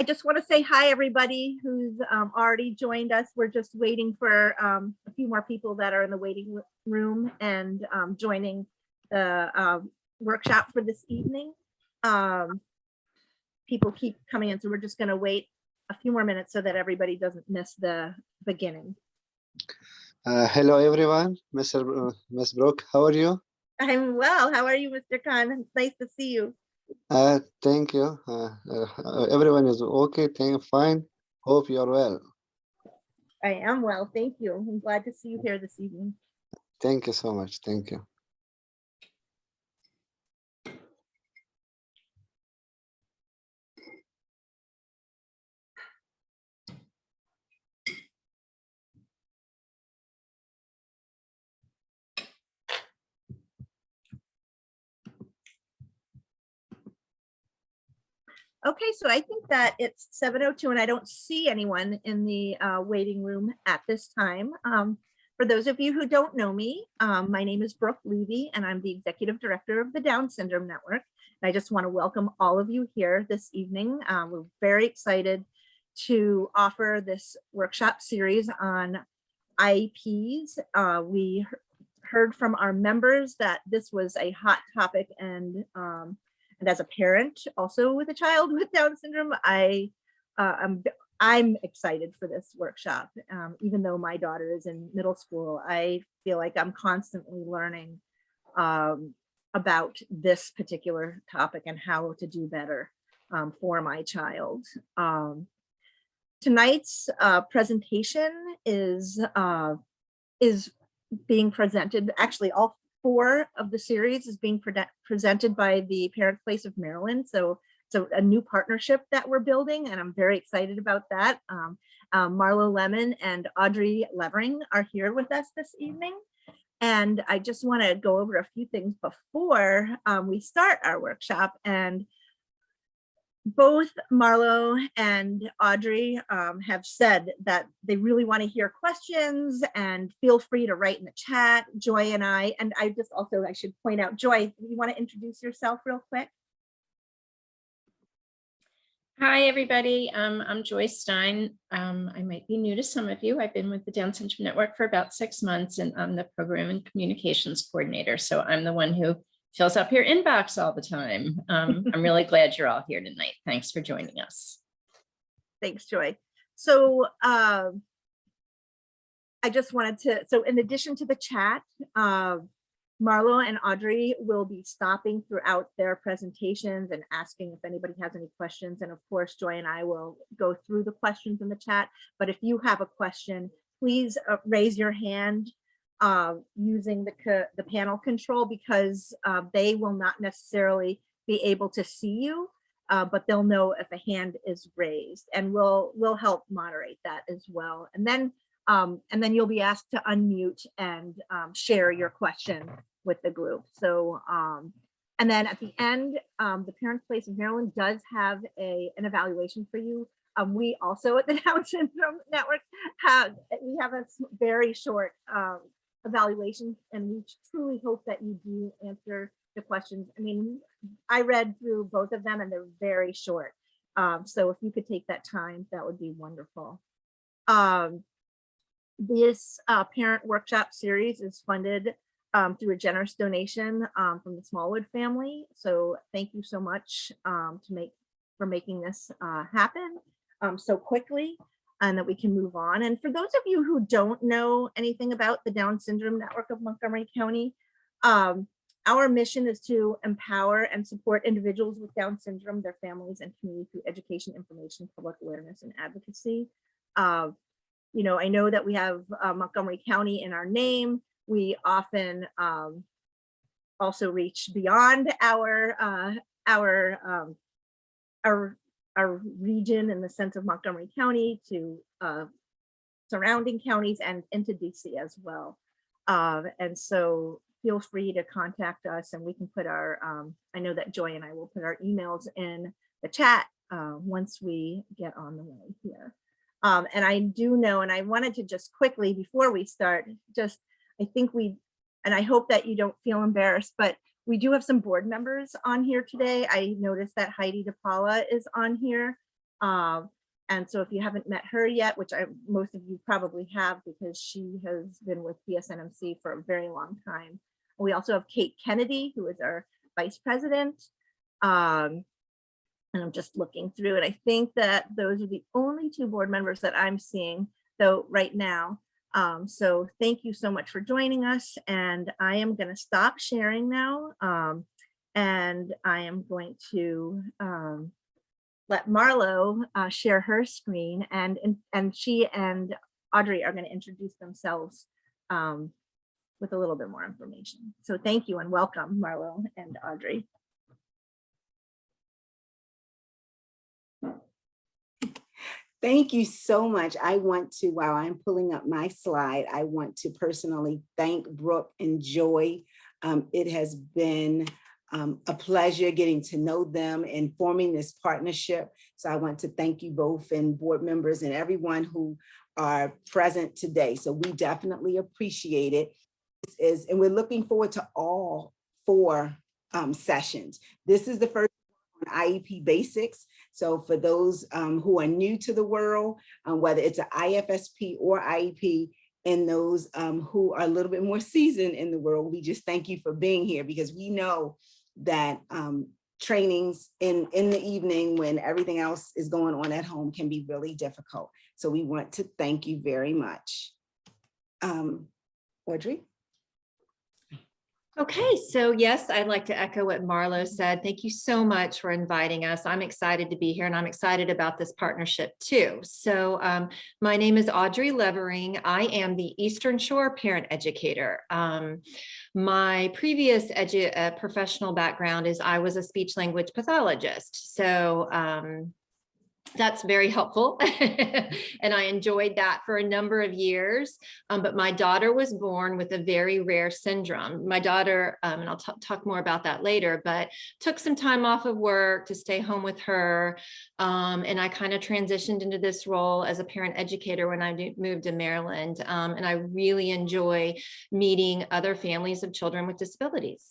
just want to say hi, everybody who's already joined us. We're just waiting for a few more people that are in the waiting room and joining the workshop for this evening. People keep coming in, so we're just going to wait a few more minutes so that everybody doesn't miss the beginning. Hello, everyone. Miss Brooke, how are you? I'm well. How are you, Mr. Khan? It's nice to see you. Thank you. Everyone is okay. Fine. Hope you are well. I am well. Thank you. I'm glad to see you here this evening. Thank you so much. Thank you. Okay, so I think that it's 7:02 and I don't see anyone in the waiting room at this time. For those of you who don't know me, my name is Brooke Levy and I'm the Executive Director of the Down Syndrome Network. And I just want to welcome all of you here this evening. We're very excited to offer this workshop series on IEPs. We heard from our members that this was a hot topic, and as a parent also with a child with Down syndrome, I'm excited for this workshop. Even though my daughter is in middle school, I feel like I'm constantly learning about this particular topic and how to do better for my child. Tonight's presentation is being presented, actually all 4 of the series is being presented by the Parent Place of Maryland. So it's a new partnership that we're building, and I'm very excited about that. Marlo Lemon and Audrey Levering are here with us this evening. And I just want to go over a few things before we start our workshop. And both Marlo and Audrey have said that they really want to hear questions, and feel free to write in the chat. Joy and I should point out, Joy, you want to introduce yourself real quick? Hi, everybody. I'm Joy Stein. I might be new to some of you. I've been with the Down Syndrome Network for about 6 months, and I'm the Program and Communications Coordinator. So I'm the one who fills up your inbox all the time. I'm really glad you're all here tonight. Thanks for joining us. Thanks, Joy. So I just wanted to, so in addition to the chat, Marlo and Audrey will be stopping throughout their presentations and asking if anybody has any questions. And of course, Joy and I will go through the questions in the chat. But if you have a question, please raise your hand using the panel control, because they will not necessarily be able to see you, but they'll know if a hand is raised, and we'll help moderate that as well. And then you'll be asked to unmute and share your question with the group. So and then at the end, the Parent Place of Maryland does have an evaluation for you. We also at the Down Syndrome Network have a very short evaluation, and we truly hope that you do answer the questions. I mean, I read through both of them and they're very short. So if you could take that time, that would be wonderful. This parent workshop series is funded through a generous donation from the Smallwood family. So thank you so much for making this happen so quickly, and that we can move on. And for those of you who don't know anything about the Down Syndrome Network of Montgomery County, our mission is to empower and support individuals with Down syndrome, their families, and community through education, information, public awareness, and advocacy. You know, I know that we have Montgomery County in our name. We often also reach beyond our region in the sense of Montgomery County to surrounding counties and into DC as well. And so feel free to contact us, and we can put our, I know that Joy and I will put our emails in the chat once we get on the way here. And I do know, and I wanted to just quickly, before we start, I think and I hope that you don't feel embarrassed, but we do have some board members on here today. I noticed that Heidi DePaula is on here. And so if you haven't met her yet, which most of you probably have because she has been with PSNMC for a very long time. We also have Kate Kennedy, who is our vice president. And I'm just looking through it. I think that those are the only two board members that I'm seeing though right now. So thank you so much for joining us. And I am going to stop sharing now. And I am going to let Marlo share her screen, and she and Audrey are going to introduce themselves with a little bit more information. So thank you and welcome, Marlo and Audrey. Thank you so much. I want to, while I'm pulling up my slide, I want to personally thank Brooke and Joy. It has been a pleasure getting to know them and forming this partnership. So I want to thank you both, and board members and everyone who are present today. So we definitely appreciate it. And we're looking forward to all 4 sessions. This is the first on IEP basics. So for those who are new to the world, whether it's an IFSP or IEP, and those who are a little bit more seasoned in the world, we just thank you for being here, because we know that trainings in the evening when everything else is going on at home can be really difficult. So we want to thank you very much. Audrey? Okay, so yes, I'd like to echo what Marlo said. Thank you so much for inviting us. I'm excited to be here, and I'm excited about this partnership too. So my name is Audrey Levering. I am the Eastern Shore parent educator. My previous professional background is I was a speech language pathologist. So that's very helpful. And I enjoyed that for a number of years. But my daughter was born with a very rare syndrome. My daughter, and I'll talk more about that later, but took some time off of work to stay home with her. And I kind of transitioned into this role as a parent educator when I moved to Maryland. And I really enjoy meeting other families of children with disabilities.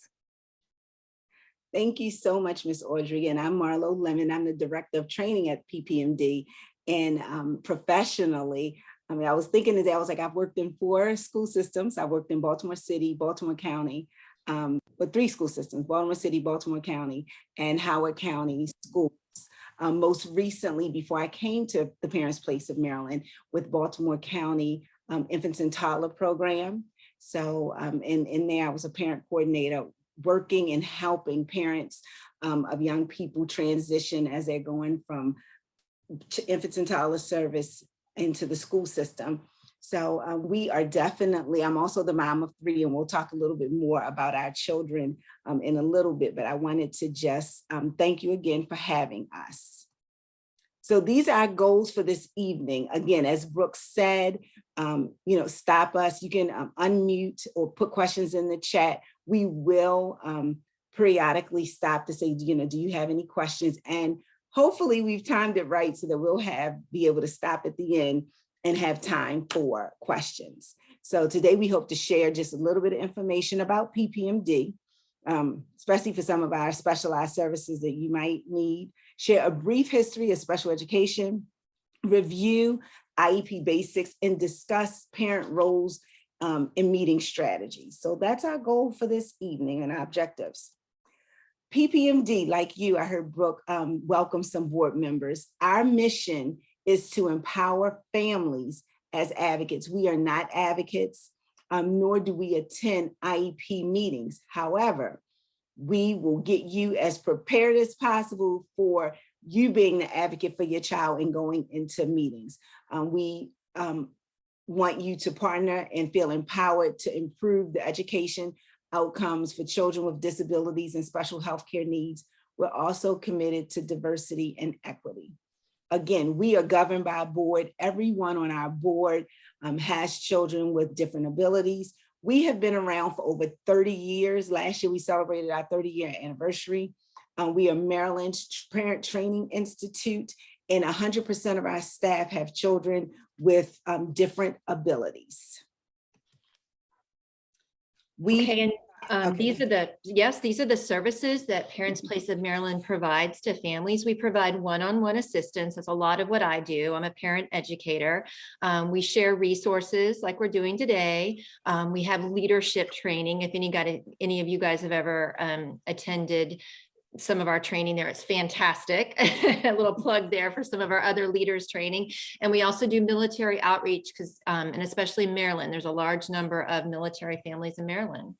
Thank you so much, Ms. Audrey. And I'm Marlo Lemon. I'm the Director of Training at PPMD. And professionally, I mean, I was thinking today, I was like, I've worked in 4 school systems. I worked in Baltimore City, Baltimore County, but 3 school systems, Baltimore City, Baltimore County, and Howard County schools. Most recently, before I came to the Parents Place of Maryland, with Baltimore County Infants and Toddler Program. So in there, I was a parent coordinator, working and helping parents of young people transition as they're going from infants and toddler service into the school system. So we are definitely, I'm also the mom of 3, and we'll talk a little bit more about our children in a little bit, but I wanted to just thank you again for having us. So these are our goals for this evening. Again, as Brooke said, stop us. You can unmute or put questions in the chat. We will periodically stop to say, do you have any questions? And hopefully we've timed it right so that we'll be able to stop at the end and have time for questions. So today we hope to share just a little bit of information about PPMD, especially for some of our specialized services that you might need, share a brief history of special education, review IEP basics, and discuss parent roles in meeting strategies. So that's our goal for this evening and our objectives. PPMD, like you, I heard Brooke welcome some board members. Our mission is to empower families as advocates. We are not advocates, nor do we attend IEP meetings. However, we will get you as prepared as possible for you being the advocate for your child and going into meetings. We want you to partner and feel empowered to improve the education outcomes for children with disabilities and special healthcare needs. We're also committed to diversity and equity. Again, we are governed by a board. Everyone on our board has children with different abilities. We have been around for over 30 years. Last year, we celebrated our 30-year anniversary. We are Maryland's Parent Training Institute, and 100% of our staff have children with different abilities. Okay, and Okay. These are the services that Parents Place of Maryland provides to families. We provide one-on-one assistance. That's a lot of what I do. I'm a parent educator. We share resources like we're doing today. We have leadership training. If any of you guys have ever attended some of our training there, it's fantastic. A little plug there for some of our other leaders training. And we also do military outreach because, and especially in Maryland, there's a large number of military families in Maryland.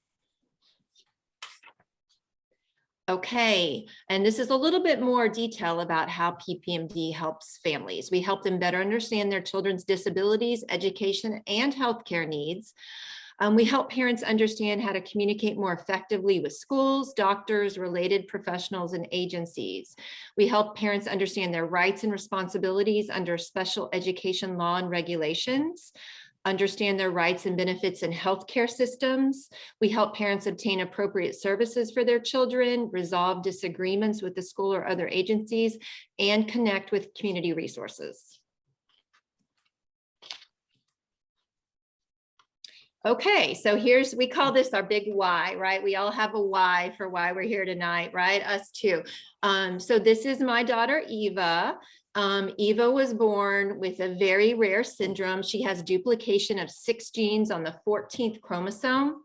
Okay, and this is a little bit more detail about how PPMD helps families. We help them better understand their children's disabilities, education, and healthcare needs. We help parents understand how to communicate more effectively with schools, doctors, related professionals, and agencies. We help parents understand their rights and responsibilities under special education law and regulations, understand their rights and benefits in healthcare systems. We help parents obtain appropriate services for their children, resolve disagreements with the school or other agencies, and connect with community resources. Okay, so we call this our big why, right? We all have a why for why we're here tonight, right? Us too. So this is my daughter, Eva. Eva was born with a very rare syndrome. She has duplication of 6 genes on the 14th chromosome.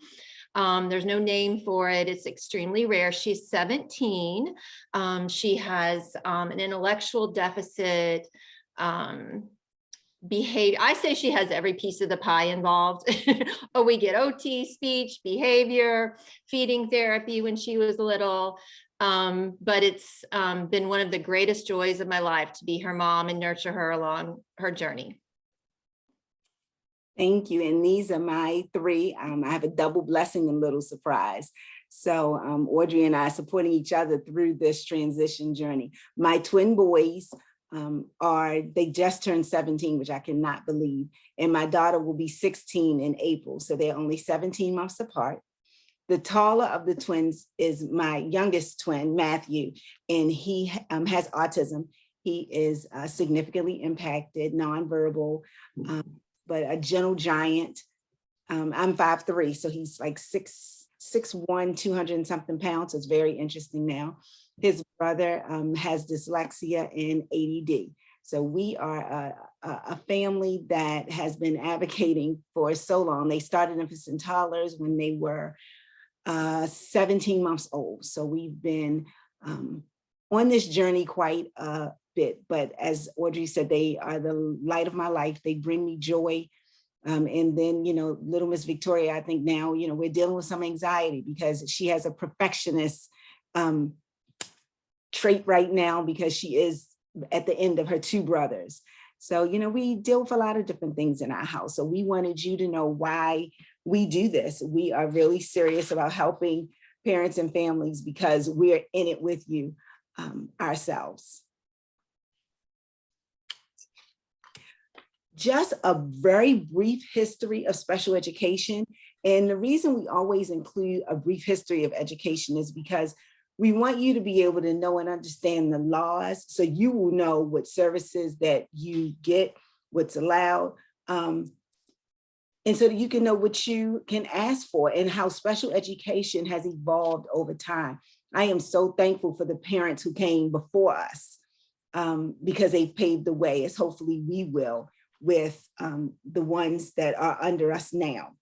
There's no name for it. It's extremely rare. She's 17. She has an intellectual deficit, behavior. I say she has every piece of the pie involved. Oh, we get OT, speech, behavior, feeding therapy when she was little. But it's been one of the greatest joys of my life to be her mom and nurture her along her journey. Thank you. And these are my 3. I have a double blessing and little surprise. So Audrey and I are supporting each other through this transition journey. My twin boys they just turned 17, which I cannot believe. And my daughter will be 16 in April. So they're only 17 months apart. The taller of the twins is my youngest twin, Matthew, and he has autism. He is significantly impacted, nonverbal, but a gentle giant. I'm 5'3", so he's like 6'1", 200 and something pounds. So it's very interesting now. His brother has dyslexia and ADD. So we are a family that has been advocating for so long. They started infants and toddlers when they were 17 months old. So we've been on this journey quite a bit. But as Audrey said, they are the light of my life. They bring me joy. And then, little Miss Victoria, I think now, we're dealing with some anxiety because she has a perfectionist trait right now because she is at the end of her 2 brothers. So, we deal with a lot of different things in our house. So we wanted you to know why we do this. We are really serious about helping parents and families because we're in it with you ourselves. Just a very brief history of special education. And the reason we always include a brief history of education is because we want you to be able to know and understand the laws so you will know what services that you get, what's allowed, and so that you can know what you can ask for and how special education has evolved over time. I am so thankful for the parents who came before us because they've paved the way, as hopefully we will with the ones that are under us now.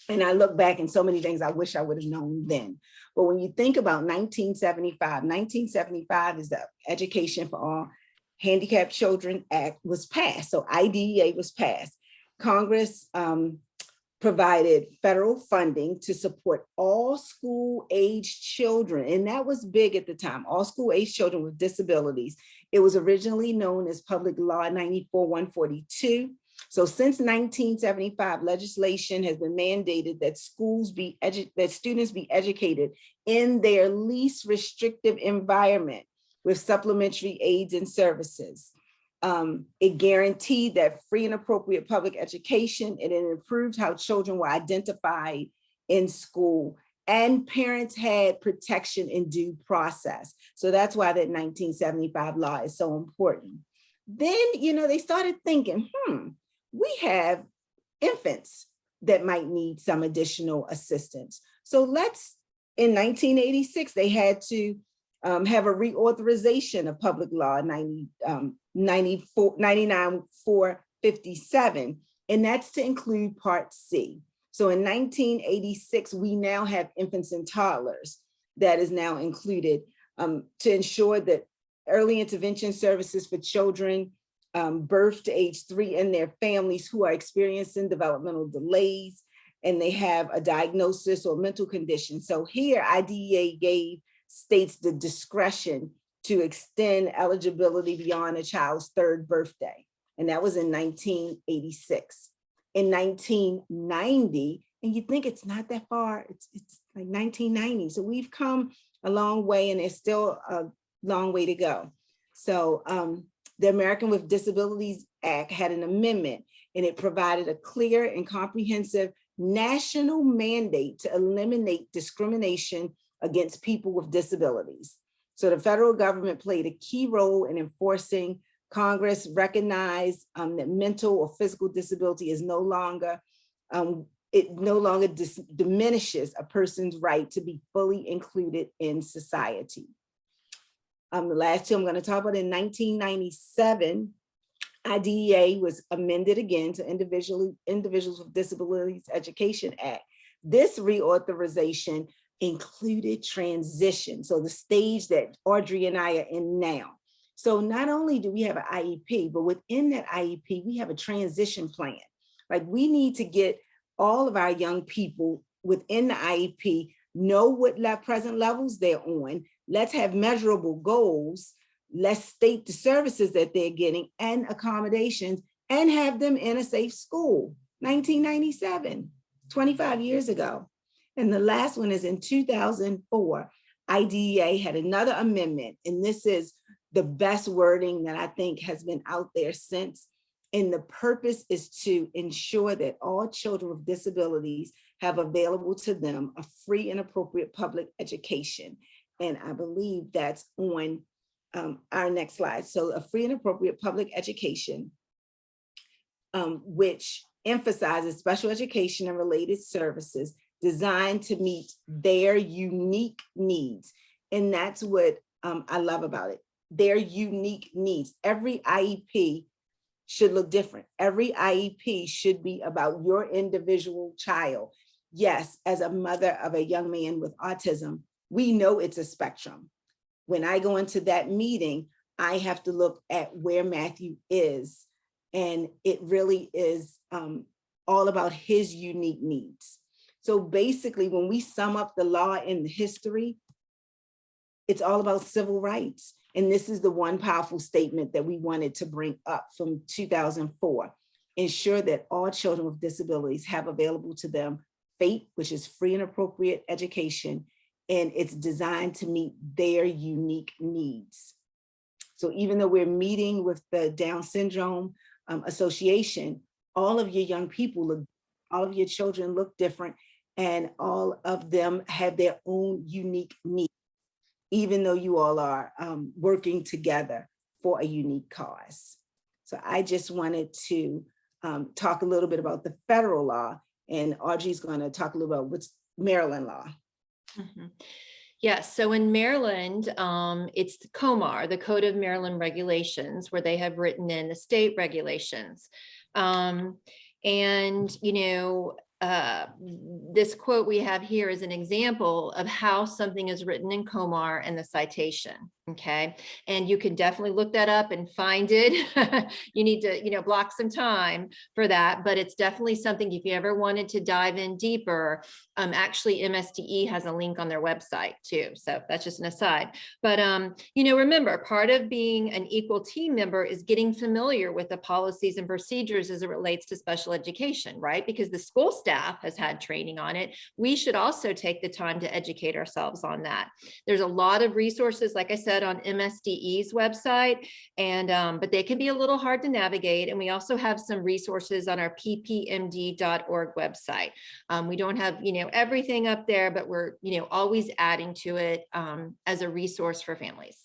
And I look back and so many things I wish I would have known then. But when you think about 1975 is the Education for All Handicapped Children Act was passed. So IDEA was passed. Congress provided federal funding to support all school-age children. And that was big at the time, all school-age children with disabilities. It was originally known as Public Law 94-142. So since 1975, legislation has been mandated that students be educated in their least restrictive environment with supplementary aids and services. It guaranteed that free and appropriate public education, and it improved how children were identified in school, and parents had protection in due process. So that's why that 1975 law is so important. Then, they started thinking, we have infants that might need some additional assistance. So in 1986, they had to have a reauthorization of public law 99-457, and that's to include Part C. So in 1986, we now have infants and toddlers that is now included to ensure that early intervention services for children birth to age 3 and their families who are experiencing developmental delays and they have a diagnosis or mental condition. So here IDEA gave states the discretion to extend eligibility beyond a child's 3rd birthday. And that was in 1986. In 1990, and you think it's not that far, it's like 1990. So we've come a long way and there's still a long way to go. So the American with Disabilities Act had an amendment and it provided a clear and comprehensive national mandate to eliminate discrimination against people with disabilities. So the federal government played a key role in enforcing. Congress recognized that mental or physical disability is no longer, diminishes a person's right to be fully included in society. The last two I'm going to talk about, in 1997, IDEA was amended again to Individuals with Disabilities Education Act. This reauthorization included transition. So the stage that Audrey and I are in now. So not only do we have an IEP, but within that IEP, we have a transition plan. Like we need to get all of our young people within the IEP know what present levels they're on. Let's have measurable goals. Let's state the services that they're getting and accommodations and have them in a safe school. 1997, 25 years ago. And the last one is in 2004, IDEA had another amendment, and this is the best wording that I think has been out there since. And the purpose is to ensure that all children with disabilities have available to them a free and appropriate public education. And I believe that's on our next slide. So a free and appropriate public education, which emphasizes special education and related services designed to meet their unique needs. And that's what I love about it. Their unique needs. Every IEP should look different. Every IEP should be about your individual child. Yes, as a mother of a young man with autism, we know it's a spectrum. When I go into that meeting, I have to look at where Matthew is, and it really is all about his unique needs. So basically, when we sum up the law in the history, it's all about civil rights. And this is the one powerful statement that we wanted to bring up from 2004. Ensure that all children with disabilities have available to them FAPE, which is free and appropriate education, and it's designed to meet their unique needs. So even though we're meeting with the Down Syndrome Association, all of your young people all of your children look different, and all of them have their own unique needs, even though you all are working together for a unique cause. So I just wanted to talk a little bit about the federal law, and Audrey's going to talk a little about what's Maryland law. Mm-hmm. Yes, so in Maryland, it's the COMAR, the Code of Maryland Regulations, where they have written in the state regulations. And, you know, this quote we have here is an example of how something is written in COMAR and the citation. Okay, and you can definitely look that up and find it. You need to, you know, block some time for that, but it's definitely something if you ever wanted to dive in deeper. Actually, MSDE has a link on their website too. So that's just an aside. But you know, remember, part of being an equal team member is getting familiar with the policies and procedures as it relates to special education, right? Because the school staff has had training on it. We should also take the time to educate ourselves on that. There's a lot of resources, like I said, on MSDE's website, and but they can be a little hard to navigate. And we also have some resources on our ppmd.org website. We don't have, you know, everything up there, but we're, you know, always adding to it as a resource for families.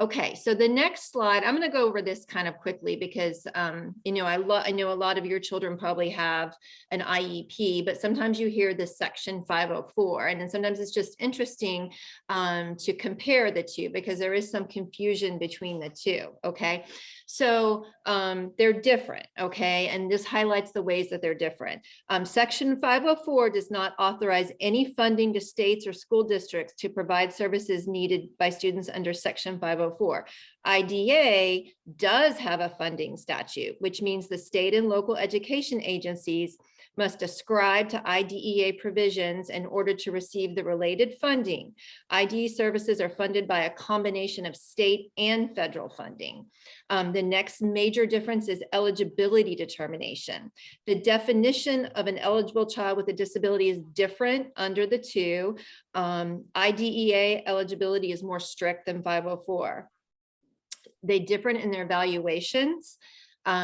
Okay, so the next slide, I'm going to go over this kind of quickly because, you know, I know a lot of your children probably have an IEP, but sometimes you hear this section 504, and then sometimes it's just interesting to compare the two because there is some confusion between the two. Okay, so they're different. Okay, and this highlights the ways that they're different. Section 504 does not authorize any funding to states or school districts to provide services needed by students under Section 504. IDEA does have a funding statute, which means the state and local education agencies must ascribe to IDEA provisions in order to receive the related funding. IDE services are funded by a combination of state and federal funding. The next major difference is eligibility determination. The definition of an eligible child with a disability is different under the two. IDEA eligibility is more strict than 504. They differ in their evaluations.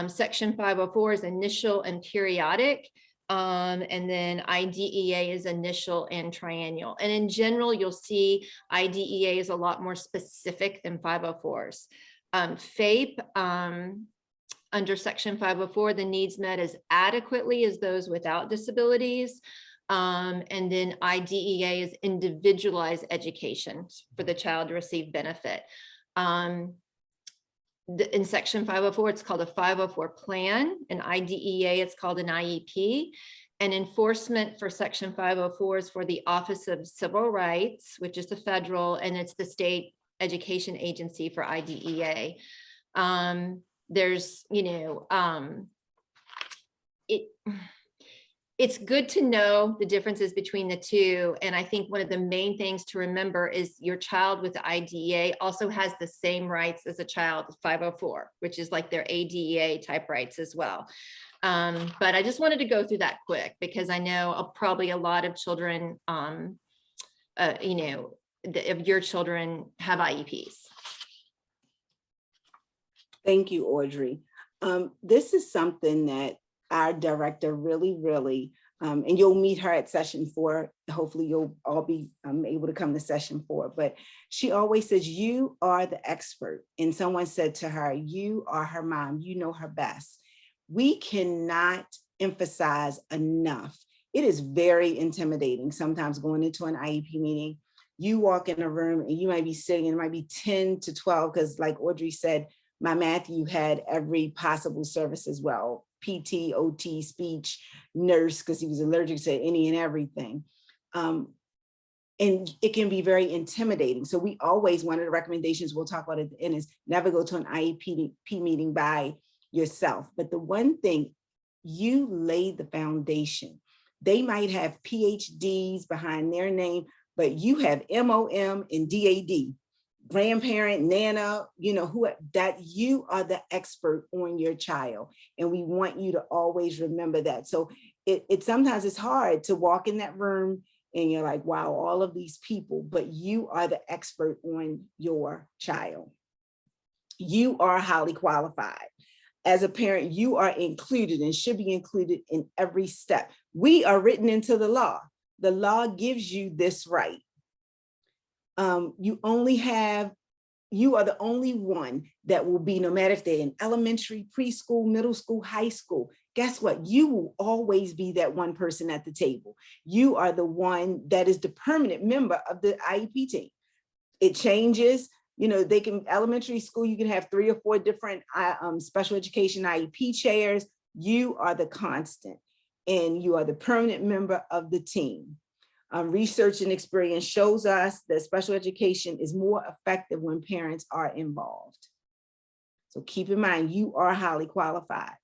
Section 504 is initial and periodic. And then IDEA is initial and triennial. And in general, you'll see IDEA is a lot more specific than 504s. FAPE, under Section 504, the needs met as adequately as those without disabilities. And then IDEA is individualized education for the child to receive benefit. In Section 504, it's called a 504 plan. In IDEA, it's called an IEP. And enforcement for Section 504 is for the Office of Civil Rights, which is the federal, and it's the state education agency for IDEA. There's, you know, it's good to know the differences between the two. And I think one of the main things to remember is your child with the IDEA also has the same rights as a child with 504, which is like their ADA type rights as well. But I just wanted to go through that quick because I know probably a lot of children, you know, of your children have IEPs. Thank you, Audrey. This is something that our director really, and you'll meet her at session 4. Hopefully you'll all be able to come to session 4, but she always says, you are the expert. And someone said to her, you are her mom, you know her best. We cannot emphasize enough. It is very intimidating sometimes going into an IEP meeting. You walk in a room and you might be sitting, and it might be 10 to 12, because like Audrey said, my Matthew had every possible service as well. PT, OT, speech, nurse, because he was allergic to any and everything. And it can be very intimidating. So we always, one of the recommendations we'll talk about at the end is never go to an IEP meeting by yourself. But the one thing, you laid the foundation. They might have PhDs behind their name, but you have MOM and DAD. Grandparent, Nana, you know, who that you are the expert on your child. And we want you to always remember that. So it sometimes it's hard to walk in that room and you're like, wow, all of these people, but you are the expert on your child. You are highly qualified. As a parent, you are included and should be included in every step. We are written into the law. The law gives you this right. You are the only one that will be, no matter if they're in elementary, preschool, middle school, high school, guess what? You will always be that one person at the table. You are the one that is the permanent member of the IEP team. It changes, you know, they can, elementary school, you can have 3 or 4 different special education IEP chairs. You are the constant and you are the permanent member of the team. Research and experience shows us that special education is more effective when parents are involved. So keep in mind, you are highly qualified.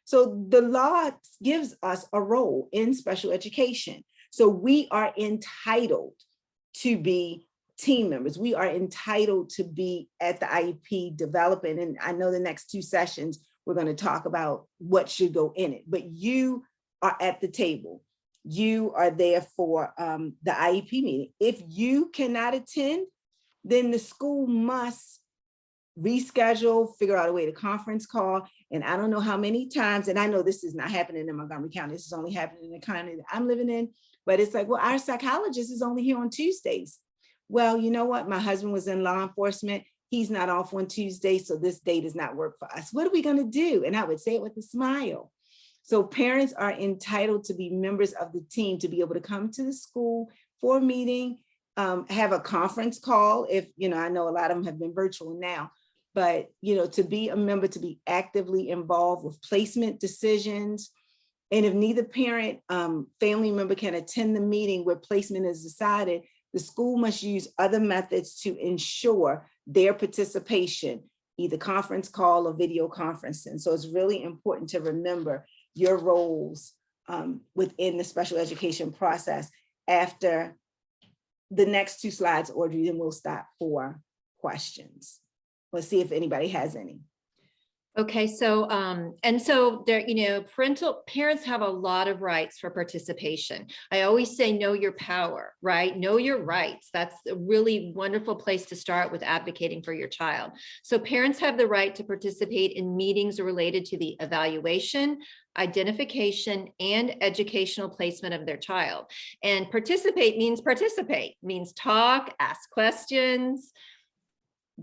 So the law gives us a role in special education. So we are entitled to be team members. We are entitled to be at the IEP development. And I know the next 2 sessions, we're going to talk about what should go in it, but you are at the table. You are there for the IEP meeting. If you cannot attend, then the school must reschedule, figure out a way to conference call. And I don't know how many times, and I know this is not happening in Montgomery County, this is only happening in the county that I'm living in, but it's like, well, our psychologist is only here on Tuesdays. Well, you know what? My husband was in law enforcement. he's not off on Tuesday, so this day does not work for us. What are we going to do? And I would say it with a smile. So parents are entitled to be members of the team, to be able to come to the school for a meeting, have a conference call. If, I know a lot of them have been virtual now, but, to be a member, to be actively involved with placement decisions. And if neither parent, family member can attend the meeting where placement is decided, the school must use other methods to ensure their participation, either conference call or video conferencing. So it's really important to remember your roles within the special education process. After the next 2 slides, Audrey, then we'll stop for questions. Let's see if anybody has any. Okay, so and so there, parents have a lot of rights for participation. I always say know your power, right? Know your rights. That's a really wonderful place to start with advocating for your child. So parents have the right to participate in meetings related to the evaluation, identification, and educational placement of their child. And participate means talk, ask questions,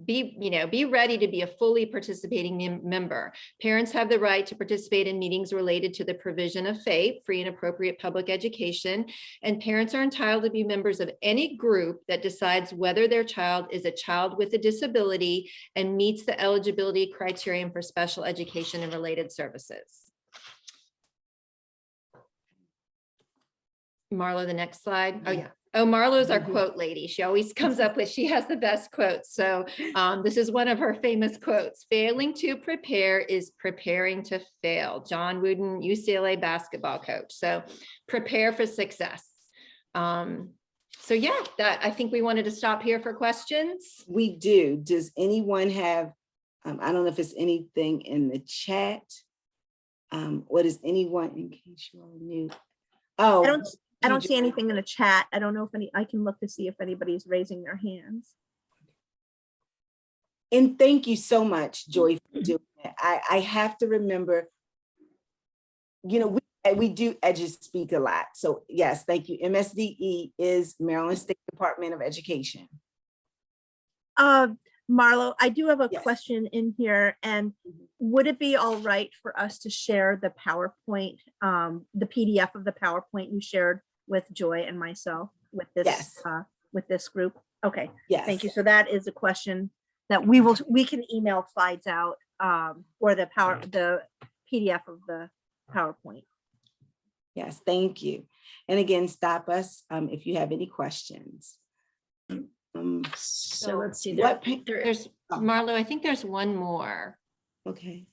be ready to be a fully participating member. Parents have the right to participate in meetings related to the provision of FAPE, free and appropriate public education, and parents are entitled to be members of any group that decides whether their child is a child with a disability and meets the eligibility criterion for special education and related services. Marlo, the next slide. Oh, yeah. Oh, Marlo's our quote lady. She always comes up with, she has the best quotes. So this is one of her famous quotes. Failing to prepare is preparing to fail. John Wooden, UCLA basketball coach. So prepare for success. So yeah, I think we wanted to stop here for questions. We do. Does anyone have, I don't know if it's anything in the chat. Or does anyone, in case you all knew? Oh, I don't see anything in the chat. I don't know if I can look to see if anybody's raising their hands. And thank you so much, Joy, for doing that. I have to remember, we do EduSpeak a lot. So yes, thank you. MSDE is Maryland State Department of Education. Marlo, I do have a Yes. question in here, and would it be all right for us to share the PowerPoint, the PDF of the PowerPoint you shared with Joy and myself with this Yes. with this group? Okay, Yes. thank you. So that is a question that we can email slides out, or the PDF of the PowerPoint. Yes, thank you. And again, stop us if you have any questions. So let's see. What? There's Marlo, I think there's one more. Okay.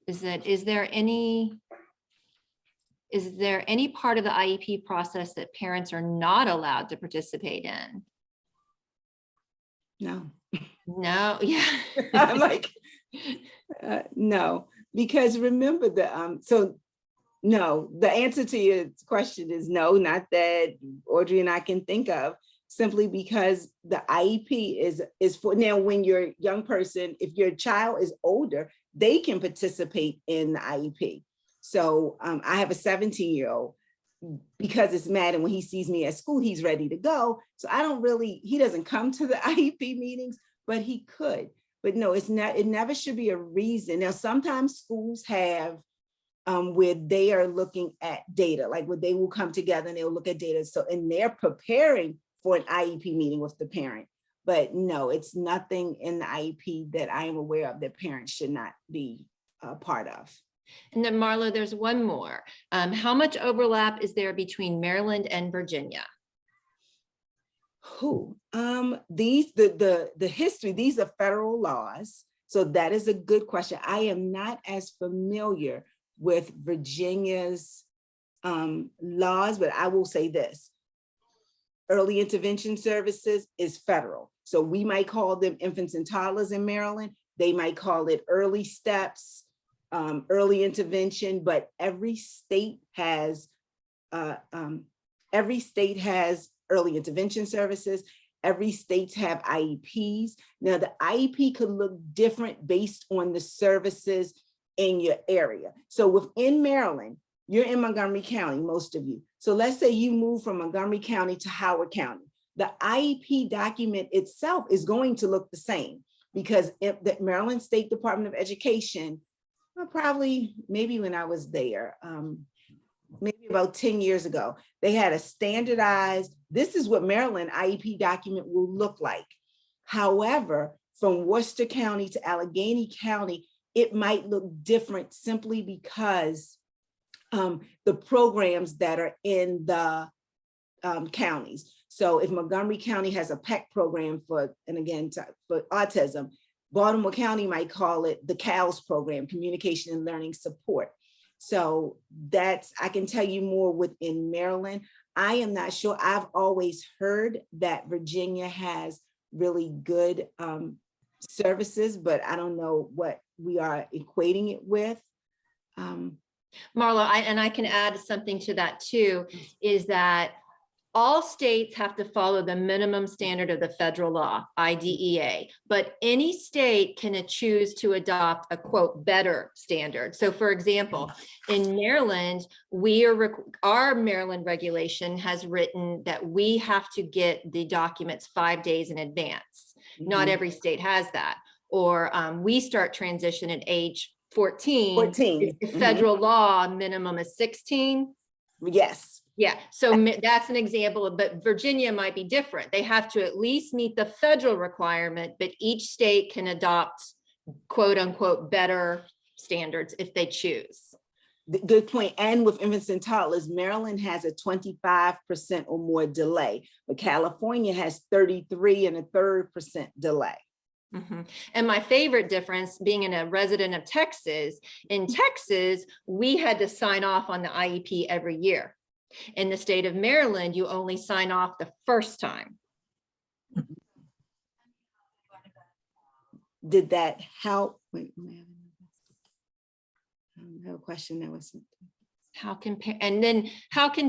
Is there any part of the IEP process that parents are not allowed to participate in? No. No, yeah. I'm like, no, because remember no, the answer to your question is no, not that Audrey and I can think of, simply because the IEP is for, now when you're a young person, if your child is older, they can participate in the IEP. So I have a 17-year-old, because it's mad, and when he sees me at school, he's ready to go. So he doesn't come to the IEP meetings, but he could. But no, it never should be a reason. Now, sometimes schools have where they are looking at data, like where they will come together and they'll look at data. So, and they're preparing for an IEP meeting with the parent. But no, it's nothing in the IEP that I am aware of that parents should not be a part of. And then Marlo, there's one more. How much overlap is there between Maryland and Virginia? The history, these are federal laws. So that is a good question. I am not as familiar with Virginia's laws, but I will say this. Early intervention services is federal. So we might call them infants and toddlers in Maryland. They might call it early steps, early intervention, but every state has early intervention services. Every state have IEPs. Now the IEP could look different based on the services in your area. So within Maryland, you're in Montgomery County, most of you. So let's say you move from Montgomery County to Howard County. The IEP document itself is going to look the same, because if the Maryland State Department of Education, probably maybe when I was there, maybe about 10 years ago, they had a standardized, this is what Maryland IEP document will look like. However, from Worcester County to Allegheny County, it might look different simply because the programs that are in the counties. So if Montgomery County has a PEC program for, and again, for autism, Baltimore County might call it the CALS program, Communication and Learning Support. So that's, I can tell you more within Maryland. I am not sure. I've always heard that Virginia has really good services, but I don't know what we are equating it with. Marla, I can add something to that too, is that all states have to follow the minimum standard of the federal law, IDEA, but any state can choose to adopt a quote better standard. So for example, in Maryland, our Maryland regulation has written that we have to get the documents 5 days in advance. Not every state has that. Or we start transition at age 14. The federal law minimum is 16. Yes. Yeah, so that's an example, but Virginia might be different. They have to at least meet the federal requirement, but each state can adopt quote unquote better standards if they choose. Good point. And with infants and toddlers, Maryland has a 25% or more delay, but California has 33.33% delay. Mm-hmm. And my favorite difference, being a resident of Texas, in Texas, we had to sign off on the IEP every year. In the state of Maryland, you only sign off the first time. Did that help? Wait, I have a question that was. How can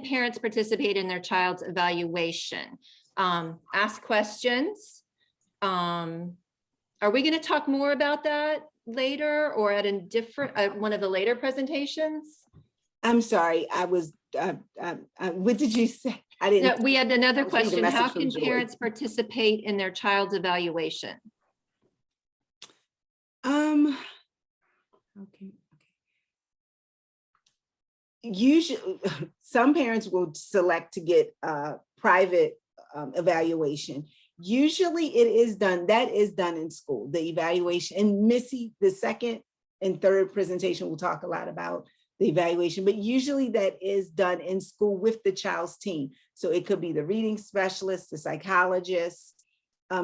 parents participate in their child's evaluation? Ask questions. Are we going to talk more about that later or at a different one of the later presentations? I'm sorry, I was. What did you say? I didn't. No, we had another question. How can Joy. parents participate in their child's evaluation? Okay. Usually, some parents will select to get a private evaluation. Usually it is done, that is done in school, the evaluation. And Missy, the second and third presentation, will talk a lot about the evaluation, but usually that is done in school with the child's team. So it could be the reading specialist, the psychologist.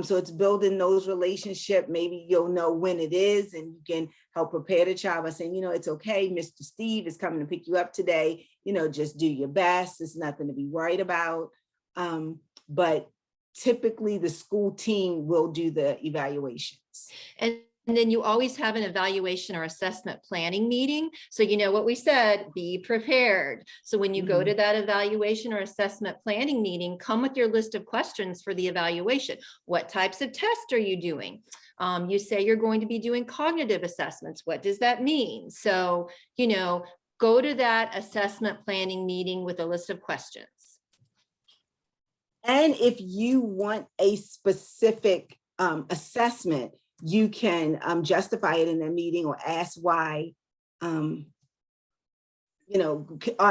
So it's building those relationships. Maybe you'll know when it is and you can help prepare the child by saying, it's okay, Mr. Steve is coming to pick you up today. Just do your best. It's nothing to be worried about. But typically the school team will do the evaluations. And then you always have an evaluation or assessment planning meeting. So what we said, be prepared. So when you go to that evaluation or assessment planning meeting, come with your list of questions for the evaluation. What types of tests are you doing? You say you're going to be doing cognitive assessments. What does that mean? So, go to that assessment planning meeting with a list of questions. And if you want a specific assessment, you can justify it in a meeting or ask why, are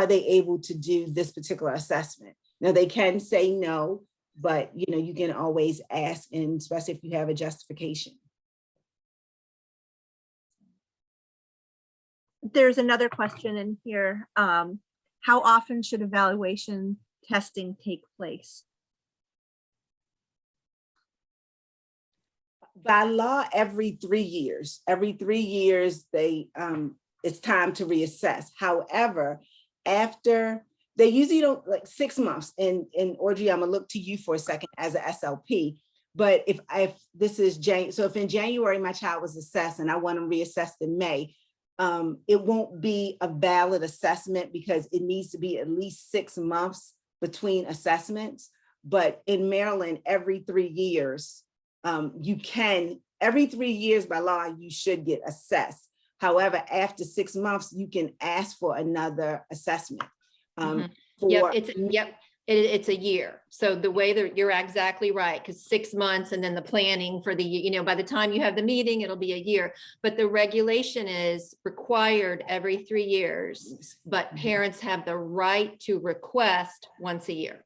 they able to do this particular assessment? Now they can say no, but you can always ask, and especially if you have a justification. There's another question in here. How often should evaluation testing take place? By law, every 3 years. Every 3 years, it's time to reassess. However, after they usually don't, like 6 months. And Audrey, I'm gonna look to you for a second as an SLP. But if this is so if in January my child was assessed and I want them reassessed in May, it won't be a valid assessment because it needs to be at least 6 months between assessments. But in Maryland, every 3 years. Every 3 years by law, you should get assessed. However, after 6 months, you can ask for another assessment. It's a year. So the way that you're exactly right, because 6 months and then the planning for the, by the time you have the meeting, it'll be a year. But the regulation is required every 3 years, but parents have the right to request once a year.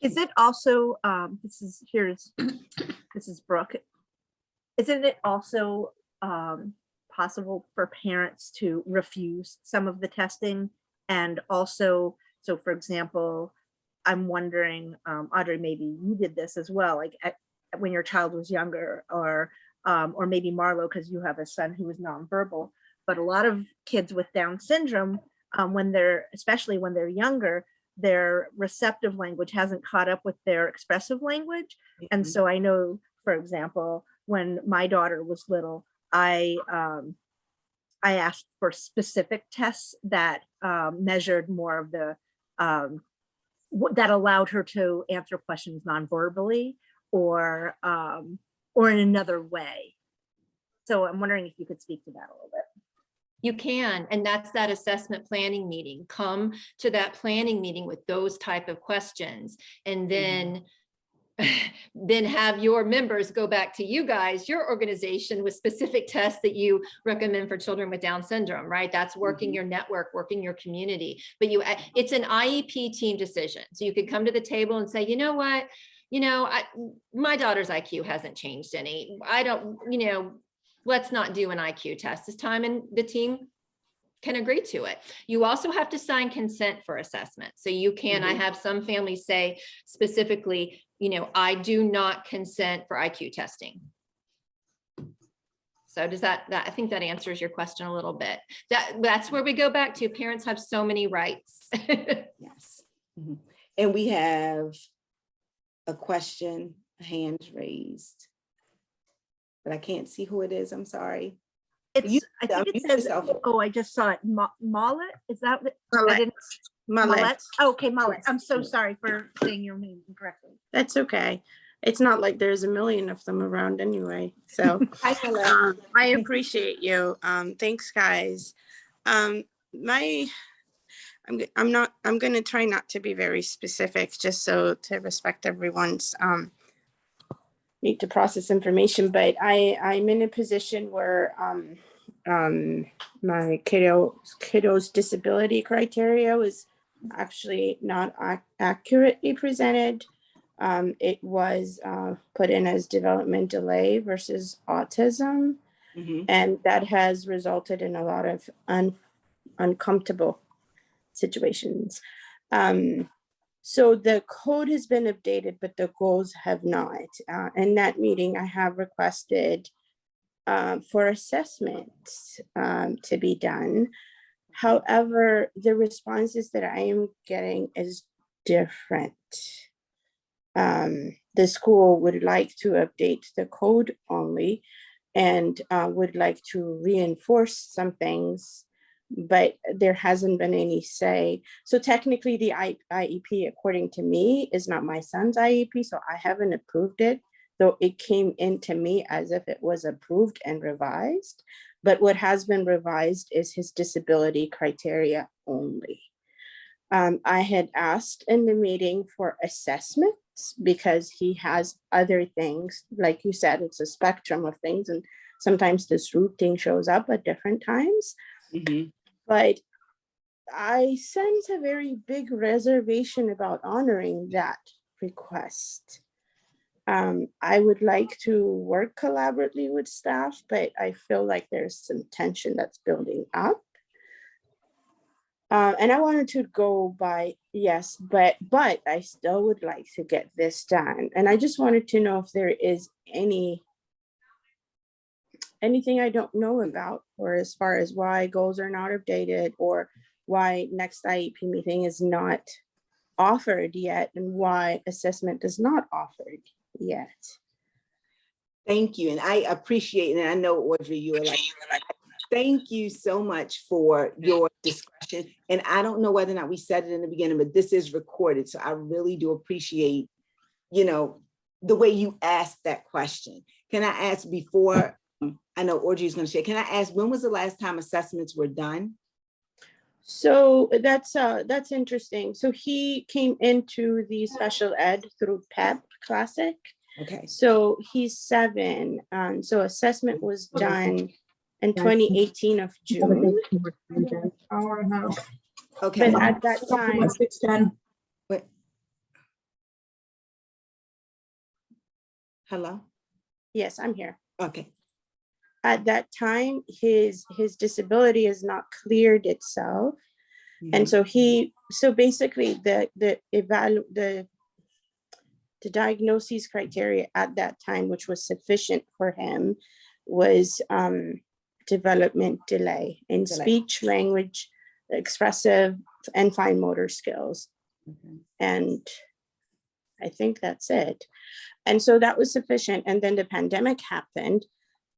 Is it also, this is Brooke. Isn't it also possible for parents to refuse some of the testing? And also, so for example, I'm wondering, Audrey, maybe you did this as well, like when your child was younger, or maybe Marlo, because you have a son who is nonverbal, but a lot of kids with Down syndrome, especially when they're younger, their receptive language hasn't caught up with their expressive language. And so I know, for example, when my daughter was little, I asked for specific tests that measured more of the, that allowed her to answer questions non-verbally or in another way. So I'm wondering if you could speak to that a little bit. You can, and that's that assessment planning meeting. Come to that planning meeting with those type of questions, and then then have your members go back to you guys, your organization, with specific tests that you recommend for children with Down syndrome, right? That's working your network, working your community. But it's an IEP team decision. So you could come to the table and say, you know what, my daughter's IQ hasn't changed any. I don't, let's not do an IQ test this time, and the team can agree to it. You also have to sign consent for assessment. So you can, I have some families say specifically, I do not consent for IQ testing. So does that I think that answers your question a little bit. That's where we go back to, parents have so many rights. Yes. And we have a question, a hand raised, but I can't see who it is. I'm sorry. I think it says, oh, I just saw it. Mullet, is that what? Mullet. Okay, Mullet. I'm so sorry for saying your name incorrectly. That's okay. It's not like there's a million of them around anyway. So I appreciate you. Thanks, guys. I'm going to try not to be very specific, just so to respect everyone's need to process information. But I'm in a position where my kiddo's disability criteria was actually not accurately presented. It was put in as development delay versus autism, and that has resulted in a lot of uncomfortable situations. So the code has been updated, but the goals have not. In that meeting, I have requested for assessments to be done. However, the responses that I am getting is different. The school would like to update the code only and would like to reinforce some things, but there hasn't been any say. So technically the IEP, according to me, is not my son's IEP, so I haven't approved it, though it came into me as if it was approved and revised. But what has been revised is his disability criteria only. I had asked in the meeting for assessments because he has other things. Like you said, it's a spectrum of things, and sometimes this root thing shows up at different times. But I sense a very big reservation about honoring that request. I would like to work collaboratively with staff, but I feel like there's some tension that's building up. And I wanted to go by yes, but I still would like to get this done. And I just wanted to know if there is anything I don't know about, or as far as why goals are not updated, or why next IEP meeting is not offered yet, and why assessment is not offered yet. Thank you. And I appreciate, and I know, Audrey, you are like, thank you so much for your discretion. And I don't know whether or not we said it in the beginning, but this is recorded. So I really do appreciate, the way you asked that question. Can I ask before, I know Audrey is going to share, can I ask, when was the last time assessments were done? So that's interesting. So he came into the special ed through PEP Classic. Okay. So he's 7. So assessment was done in 2018 of June. Hour and a half. Okay. But at that time, 6:10. Wait. Hello? yes, I'm here. Okay. At that time, his disability has not cleared itself. And so basically the diagnosis criteria at that time, which was sufficient for him, was development delay in speech, language, expressive, and fine motor skills. And I think that's it. And so that was sufficient. And then the pandemic happened.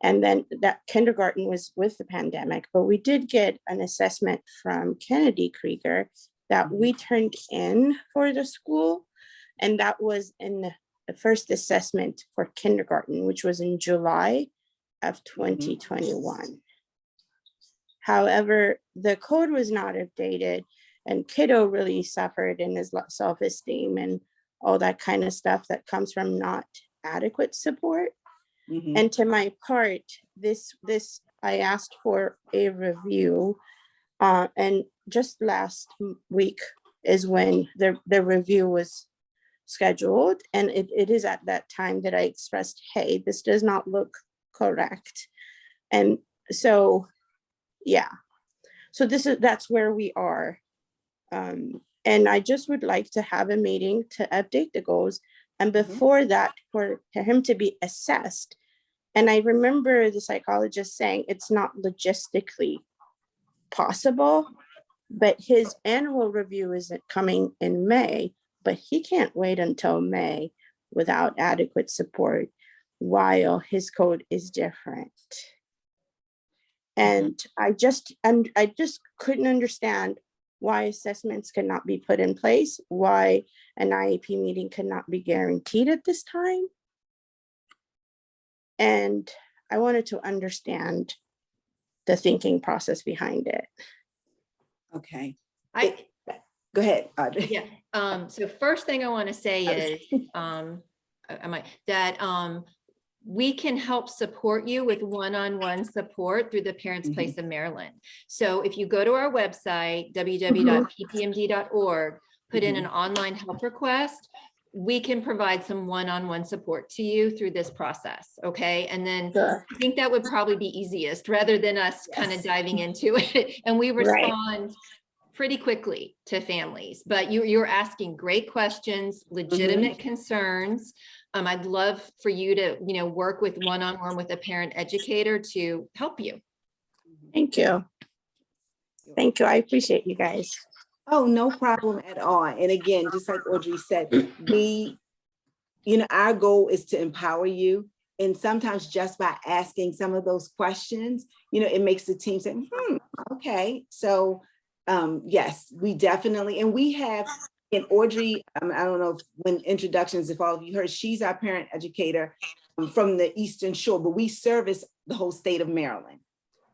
And then that kindergarten was with the pandemic, but we did get an assessment from Kennedy Krieger that we turned in for the school. And that was in the first assessment for kindergarten, which was in July of 2021. However, the code was not updated and kiddo really suffered in his self-esteem and all that kind of stuff that comes from not adequate support. And to my part, this I asked for a review, and just last week is when the review was scheduled, and it is at that time that I expressed, hey, this does not look correct. And so, yeah, so that's where we are. And I just would like to have a meeting to update the goals. And before that, for him to be assessed. And I remember the psychologist saying it's not logistically possible, but his annual review isn't coming in May, but he can't wait until May without adequate support while his code is different. And I just couldn't understand why assessments could not be put in place, why an IEP meeting could not be guaranteed at this time. And I wanted to understand the thinking process behind it. Okay. I, Go ahead, Audrey. yeah, so first thing I want to say is, we can help support you with one-on-one support through the Parents Place of Maryland. So if you go to our website, www.ppmd.org, put in an online help request, we can provide some one-on-one support to you through this process, okay? And then I think that would probably be easiest rather than us kind of diving into it. And we respond pretty quickly to families, but you're asking great questions, legitimate concerns. I'd love for you to, work with one-on-one with a parent educator to help you. Thank you. Thank you. I appreciate you guys. Oh, no problem at all. And again, just like Audrey said, our goal is to empower you. And sometimes just by asking some of those questions, it makes the team say, okay. So yes, we definitely, and we have, and Audrey, I don't know when introductions, if all of you heard, she's our parent educator from the Eastern Shore, but we service the whole state of Maryland.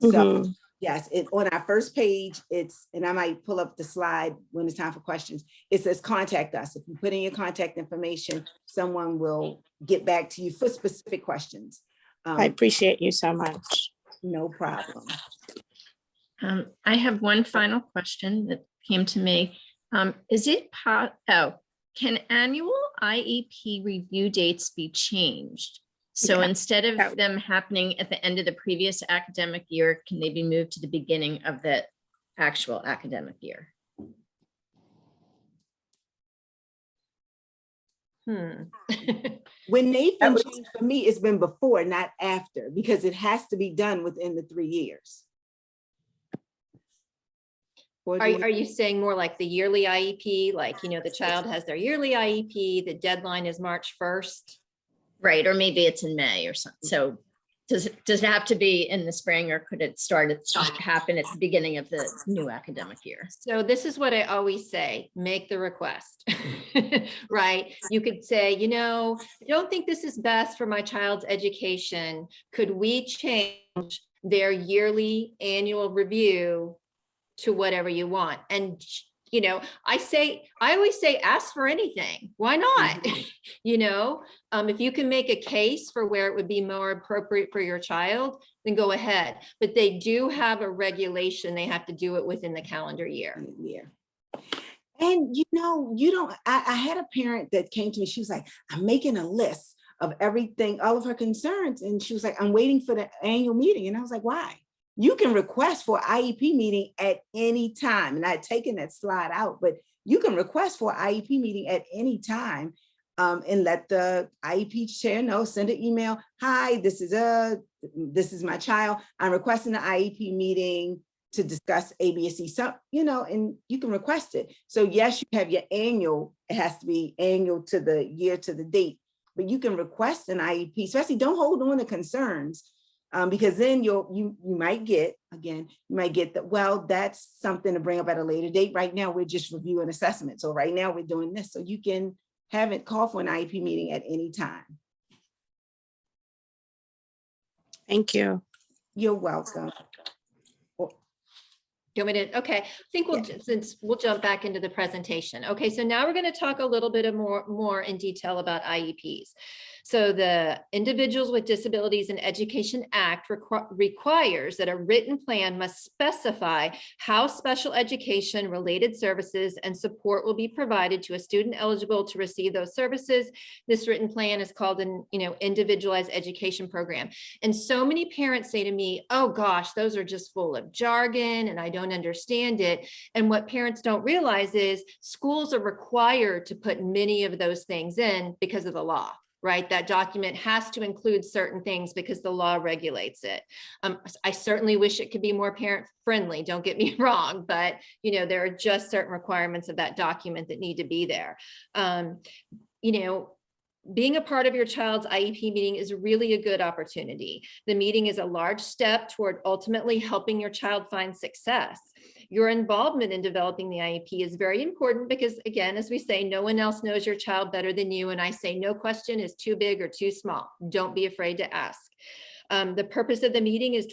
So yes, on our first page, and I might pull up the slide when it's time for questions, it says contact us. If you put in your contact information, someone will get back to you for specific questions. I appreciate you so much. No problem. I have one final question that came to me. Can annual IEP review dates be changed? So instead of them happening at the end of the previous academic year, can they be moved to the beginning of the actual academic year? When they've been changed for me, it's been before, not after, because it has to be done within the 3 years. Are you saying more like the yearly IEP, like, the child has their yearly IEP, the deadline is March 1st? Right, or maybe it's in May or something. So does it have to be in the spring, or could it happen at the beginning of the new academic year? So this is what I always say, make the request, right? You could say, I don't think this is best for my child's education. Could we change their yearly annual review to whatever you want. And, you know, I always say, ask for anything. Why not? You know, if you can make a case for where it would be more appropriate for your child, then go ahead. But they do have a regulation. They have to do it within the calendar year. Yeah. And you know, you don't, I had a parent that came to me, she was like, I'm making a list of everything, all of her concerns. And she was like, I'm waiting for the annual meeting. And I was like, why? You can request for IEP meeting at any time. And I had taken that slide out, but you can request for IEP meeting at any time, and let the IEP chair know, send an email. Hi, this is my child. I'm requesting an IEP meeting to discuss ABSC, so, you know, and you can request it. So yes, you have your annual, it has to be annual to the year, to the date, but you can request an IEP, especially don't hold on to concerns, because then you might get, again, you might get that, well, that's something to bring up at a later date. Right now, we're just reviewing assessment. So right now we're doing this. So you can have it call for an IEP meeting at any time. Thank you. You're welcome. You want me to, okay, I think since we'll jump back into the presentation. Okay, so now we're going to talk a little bit more in detail about IEPs. So the Individuals with Disabilities in Education Act requires that a written plan must specify how special education related services and support will be provided to a student eligible to receive those services. This written plan is called an individualized education program. And so many parents say to me, oh gosh, those are just full of jargon and I don't understand it. And what parents don't realize is schools are required to put many of those things in because of the law. Right? That document has to include certain things because the law regulates it. I certainly wish it could be more parent friendly, don't get me wrong, but there are just certain requirements of that document that need to be there. Being a part of your child's IEP meeting is really a good opportunity. The meeting is a large step toward ultimately helping your child find success. Your involvement in developing the IEP is very important because, again, as we say, no one else knows your child better than you. And I say no question is too big or too small. Don't be afraid to ask. The purpose of the meeting is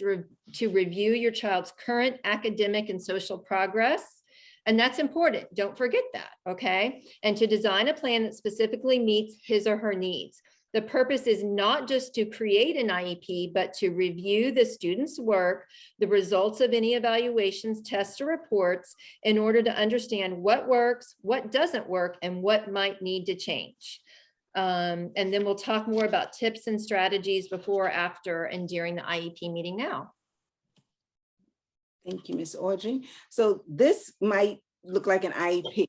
to review your child's current academic and social progress. And that's important. Don't forget that, okay? And to design a plan that specifically meets his or her needs. The purpose is not just to create an IEP, but to review the student's work, the results of any evaluations, tests, or reports in order to understand what works, what doesn't work, and what might need to change. And then we'll talk more about tips and strategies before, after, and during the IEP meeting now. Thank you, Ms. Audrey. So this might look like an IEP.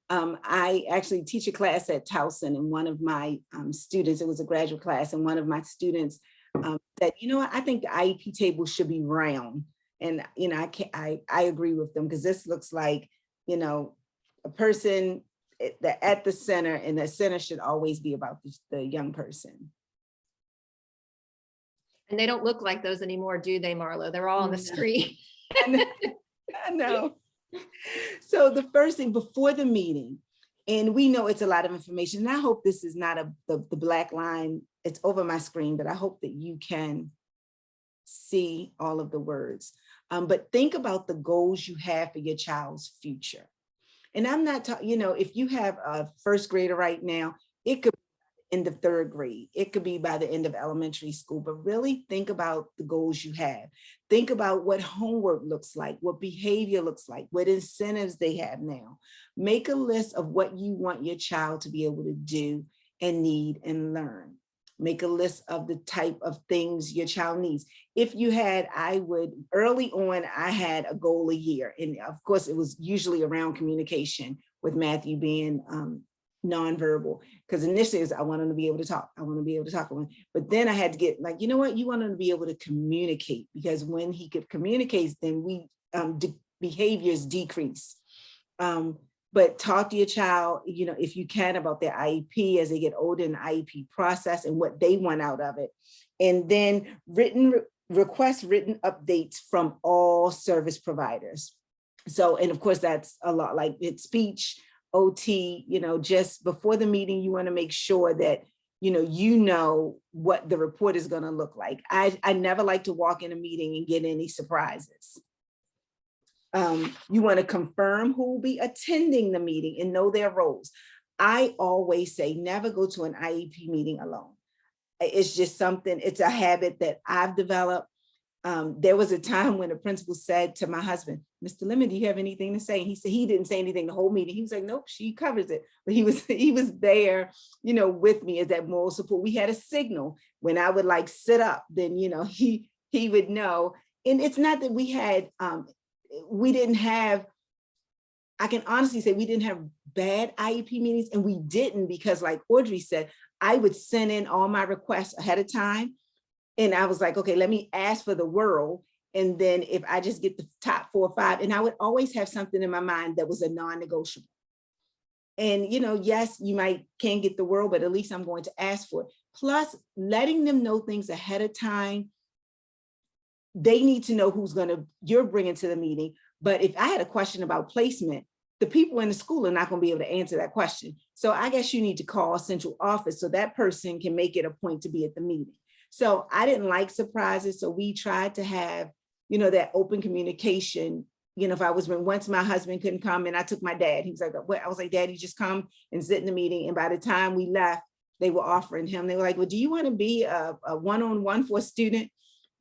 I actually teach a class at Towson, and one of my students, it was a graduate class, and one of my students said, I think the IEP table should be round. And, I agree with them because this looks like, a person at the center, and the center should always be about the young person. And they don't look like those anymore, do they, Marlo? They're all on the screen. I know. So the first thing before the meeting, and we know it's a lot of information, and I hope this is not the black line, it's over my screen, but I hope that you can see all of the words. But think about the goals you have for your child's future. And I'm not talking, if you have a first grader right now, it could end of third grade. It could be by the end of elementary school, but really think about the goals you have. Think about what homework looks like, what behavior looks like, what incentives they have now. Make a list of what you want your child to be able to do and need and learn. Make a list of the type of things your child needs. If you had, early on, I had a goal a year. And of course, it was usually around communication, with Matthew being nonverbal, because initially it was, I want him to be able to talk. I want to be able to talk. But then I had to get like, you want him to be able to communicate, because when he could communicate, then behaviors decrease. But talk to your child, if you can, about their IEP as they get older, in the IEP process and what they want out of it. And then request written updates from all service providers. So, and of course, that's a lot, like it's speech, OT, just before the meeting, you want to make sure that, what the report is going to look like. I never like to walk in a meeting and get any surprises. You want to confirm who will be attending the meeting and know their roles. I always say, never go to an IEP meeting alone. It's just something, it's a habit that I've developed. There was a time when the principal said to my husband, Mr. Lemon, do you have anything to say? And he said he didn't say anything the whole meeting. He was like, nope, she covers it. But he was there, you know, with me as that moral support. We had a signal when I would like sit up, then, you know, he would know. And it's not that we had, we didn't have, I can honestly say we didn't have bad IEP meetings, and we didn't, because like Audrey said, I would send in all my requests ahead of time. And I was like, okay, let me ask for the world. And then if I just get the top 4 or 5, and I would always have something in my mind that was a non-negotiable. And, you know, yes, you can't get the world, but at least I'm going to ask for it. Plus letting them know things ahead of time. They need to know you're bringing to the meeting. But if I had a question about placement, the people in the school are not going to be able to answer that question. So I guess you need to call central office so that person can make it a point to be at the meeting. So I didn't like surprises. So we tried to have, you know, that open communication. You know, if once my husband couldn't come and I took my dad, he was like, what? I was like, Daddy, just come and sit in the meeting. And by the time we left, they were offering him, they were like, well, do you want to be a one-on-one for a student?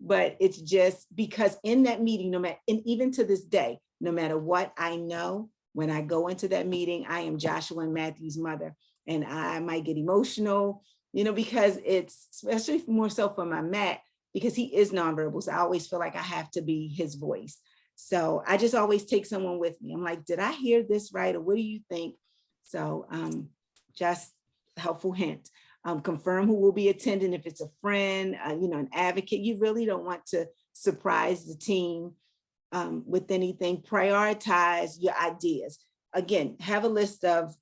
But it's just because in that meeting, and even to this day, no matter what I know, when I go into that meeting, I am Joshua and Matthew's mother, and I might get emotional, you know, because it's especially more so for my Matt, because he is nonverbal. So I always feel like I have to be his voice. So I just always take someone with me. I'm like, did I hear this right? Or what do you think? So just helpful hint. Confirm who will be attending. If it's a friend, you know, an advocate, you really don't want to surprise the team with anything. Prioritize your ideas. Again, have a list of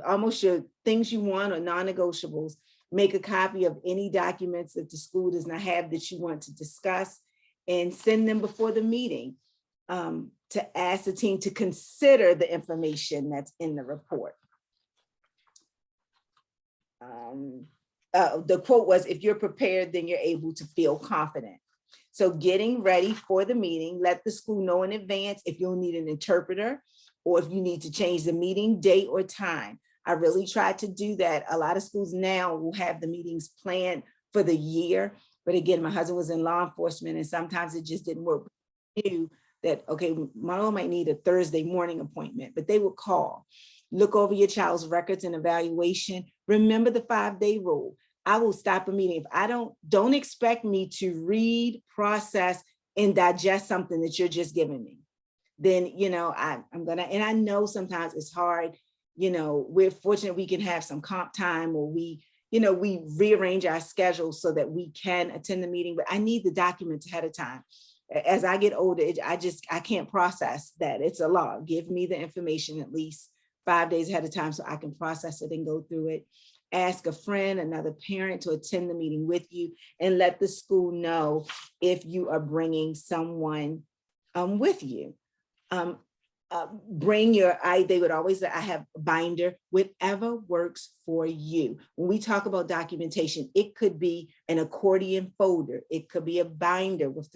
almost your things you want or non-negotiables. Make a copy of any documents that the school does not have that you want to discuss, and send them before the meeting to ask the team to consider the information that's in the report. The quote was, if you're prepared, then you're able to feel confident. So getting ready for the meeting, let the school know in advance if you'll need an interpreter or if you need to change the meeting date or time. I really tried to do that. A lot of schools now will have the meetings planned for the year. But again, my husband was in law enforcement and sometimes it just didn't work. We knew that, okay, Marlo might need a Thursday morning appointment, but they would call. Look over your child's records and evaluation. Remember the 5-day rule. I will stop a meeting. If I don't expect me to read, process, and digest something that you're just giving me. Then, you know, I'm gonna, and I know sometimes it's hard, you know, we're fortunate we can have some comp time or we, you know, we rearrange our schedule so that we can attend the meeting, but I need the documents ahead of time. As I get older, I can't process that. It's a law. Give me the information at least 5 days ahead of time so I can process it and go through it. Ask a friend, another parent to attend the meeting with you, and let the school know if you are bringing someone with you. Bring they would always say, I have a binder, whatever works for you. When we talk about documentation, it could be an accordion folder. It could be a binder with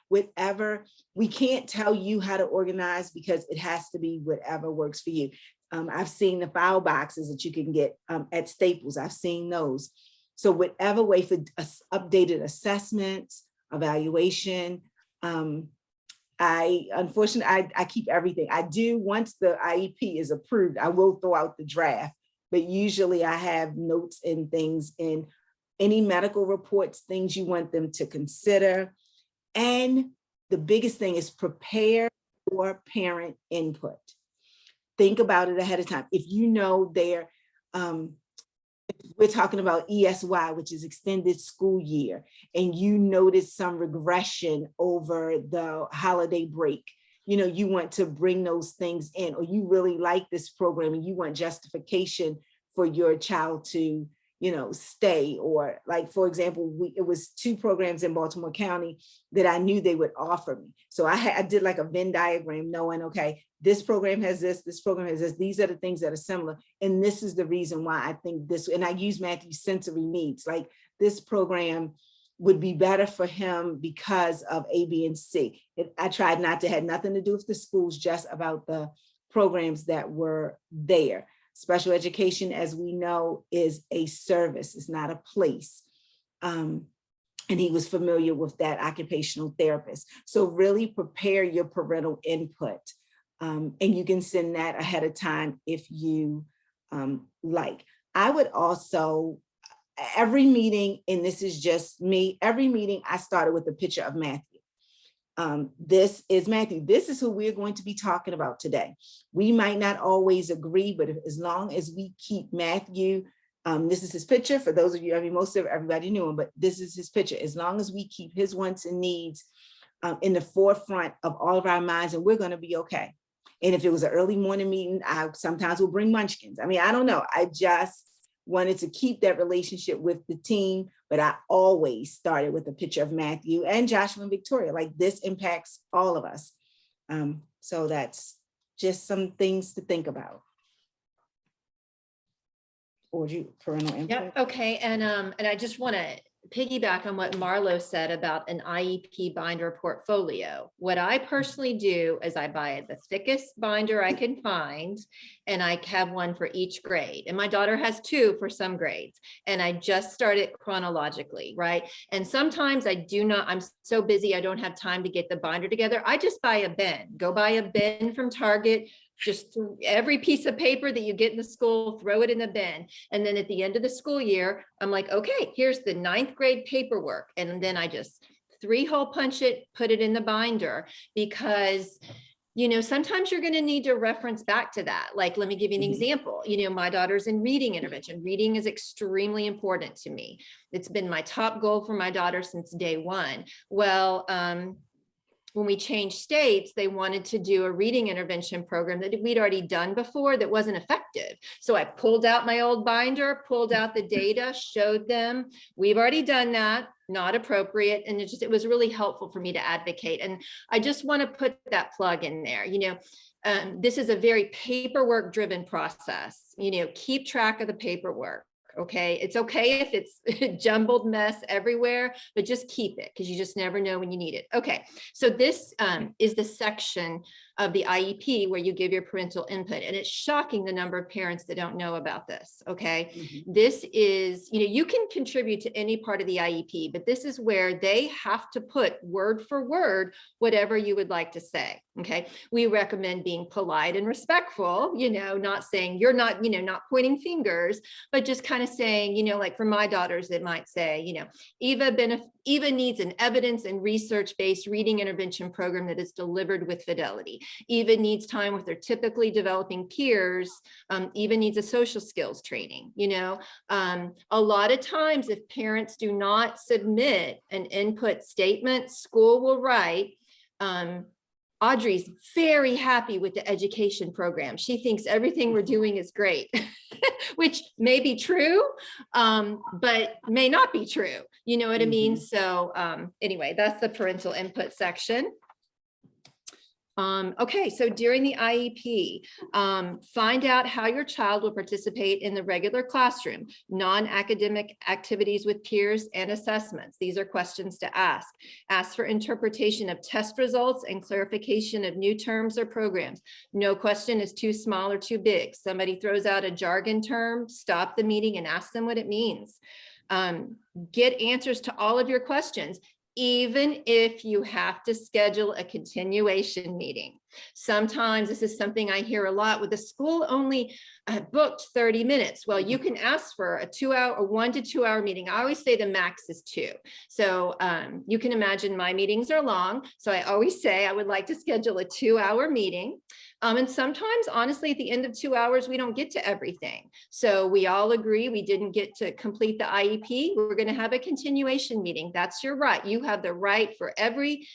whatever. We can't tell you how to organize because it has to be whatever works for you. I've seen the file boxes that you can get at Staples. I've seen those. So whatever way for updated assessments, evaluation. Unfortunately, I keep everything. I do, once the IEP is approved, I will throw out the draft, but usually I have notes and things in any medical reports, things you want them to consider. And the biggest thing is prepare for parent input. Think about it ahead of time. If you know we're talking about ESY, which is extended school year, and you notice some regression over the holiday break, you know, you want to bring those things in, or you really like this program and you want justification for your child to, you know, stay. Or like, for example, it was 2 programs in Baltimore County that I knew they would offer me. So I did like a Venn diagram knowing, okay, this program has this program has this, these are the things that are similar. And this is the reason why I think this, and I use Matthew's sensory needs. Like this program would be better for him because of A, B, and C. I tried not to have nothing to do with the schools, just about the programs that were there. Special education, as we know, is a service, it's not a place. And he was familiar with that occupational therapist. So really prepare your parental input. And you can send that ahead of time if you like. I would also, every meeting, and this is just me, every meeting I started with a picture of Matthew. This is Matthew. This is who we're going to be talking about today. We might not always agree, but as long as we keep Matthew, this is his picture. For those of you, I mean, most of everybody knew him, but this is his picture. As long as we keep his wants and needs in the forefront of all of our minds, and we're going to be okay. And if it was an early morning meeting, I sometimes will bring munchkins. I mean, I don't know. I just wanted to keep that relationship with the team, but I always started with a picture of Matthew and Joshua and Victoria. Like, this impacts all of us. So that's just some things to think about. Or do you parental input? Yep. Okay. And I just want to piggyback on what Marlo said about an IEP binder portfolio. What I personally do is I buy the thickest binder I can find, and I have one for each grade. And my daughter has 2 for some grades. And I just start it chronologically, right? And sometimes I'm so busy, I don't have time to get the binder together. I just buy a bin. Go buy a bin from Target. Just every piece of paper that you get in the school, throw it in the bin. And then at the end of the school year, I'm like, okay, here's the 9th grade paperwork. And then I just 3-hole punch it, put it in the binder, because, you know, sometimes you're going to need to reference back to that. Like, let me give you an example. You know, my daughter's in reading intervention. Reading is extremely important to me. It's been my top goal for my daughter since day one. Well, when we changed states, they wanted to do a reading intervention program that we'd already done before that wasn't effective. So I pulled out my old binder, pulled out the data, showed them, we've already done that, not appropriate. And it was really helpful for me to advocate. And I just want to put that plug in there. You know, this is a very paperwork driven process. You know, keep track of the paperwork. Okay, it's okay if it's a jumbled mess everywhere, but just keep it, because you just never know when you need it. Okay, so this is the section of the IEP where you give your parental input, and it's shocking the number of parents that don't know about this. Okay, this is, you know, you can contribute to any part of the IEP, but this is where they have to put word for word whatever you would like to say. Okay, we recommend being polite and respectful, you know, not saying you're not, you know, not pointing fingers, but just kind of saying, you know, like for my daughters, it might say, you know, Eva needs an evidence and research-based reading intervention program that is delivered with fidelity. Eva needs time with their typically developing peers. Eva needs a social skills training. You know, a lot of times if parents do not submit an input statement, school will write, Audrey's very happy with the education program. She thinks everything we're doing is great, which may be true, but may not be true. You know what I mean? So anyway, that's the parental input section. Okay, so during the IEP, find out how your child will participate in the regular classroom, non-academic activities with peers, and assessments. These are questions to ask. Ask for interpretation of test results and clarification of new terms or programs. No question is too small or too big. Somebody throws out a jargon term, stop the meeting and ask them what it means. Get answers to all of your questions, even if you have to schedule a continuation meeting. Sometimes this is something I hear a lot with the school only booked 30 minutes. Well, you can ask for a 1 to 2 hour meeting. I always say the max is 2. So you can imagine my meetings are long. So I always say I would like to schedule a 2-hour meeting. And sometimes, honestly, at the end of 2 hours, we don't get to everything. So we all agree we didn't get to complete the IEP. We're going to have a continuation meeting. That's your right. You have the right for every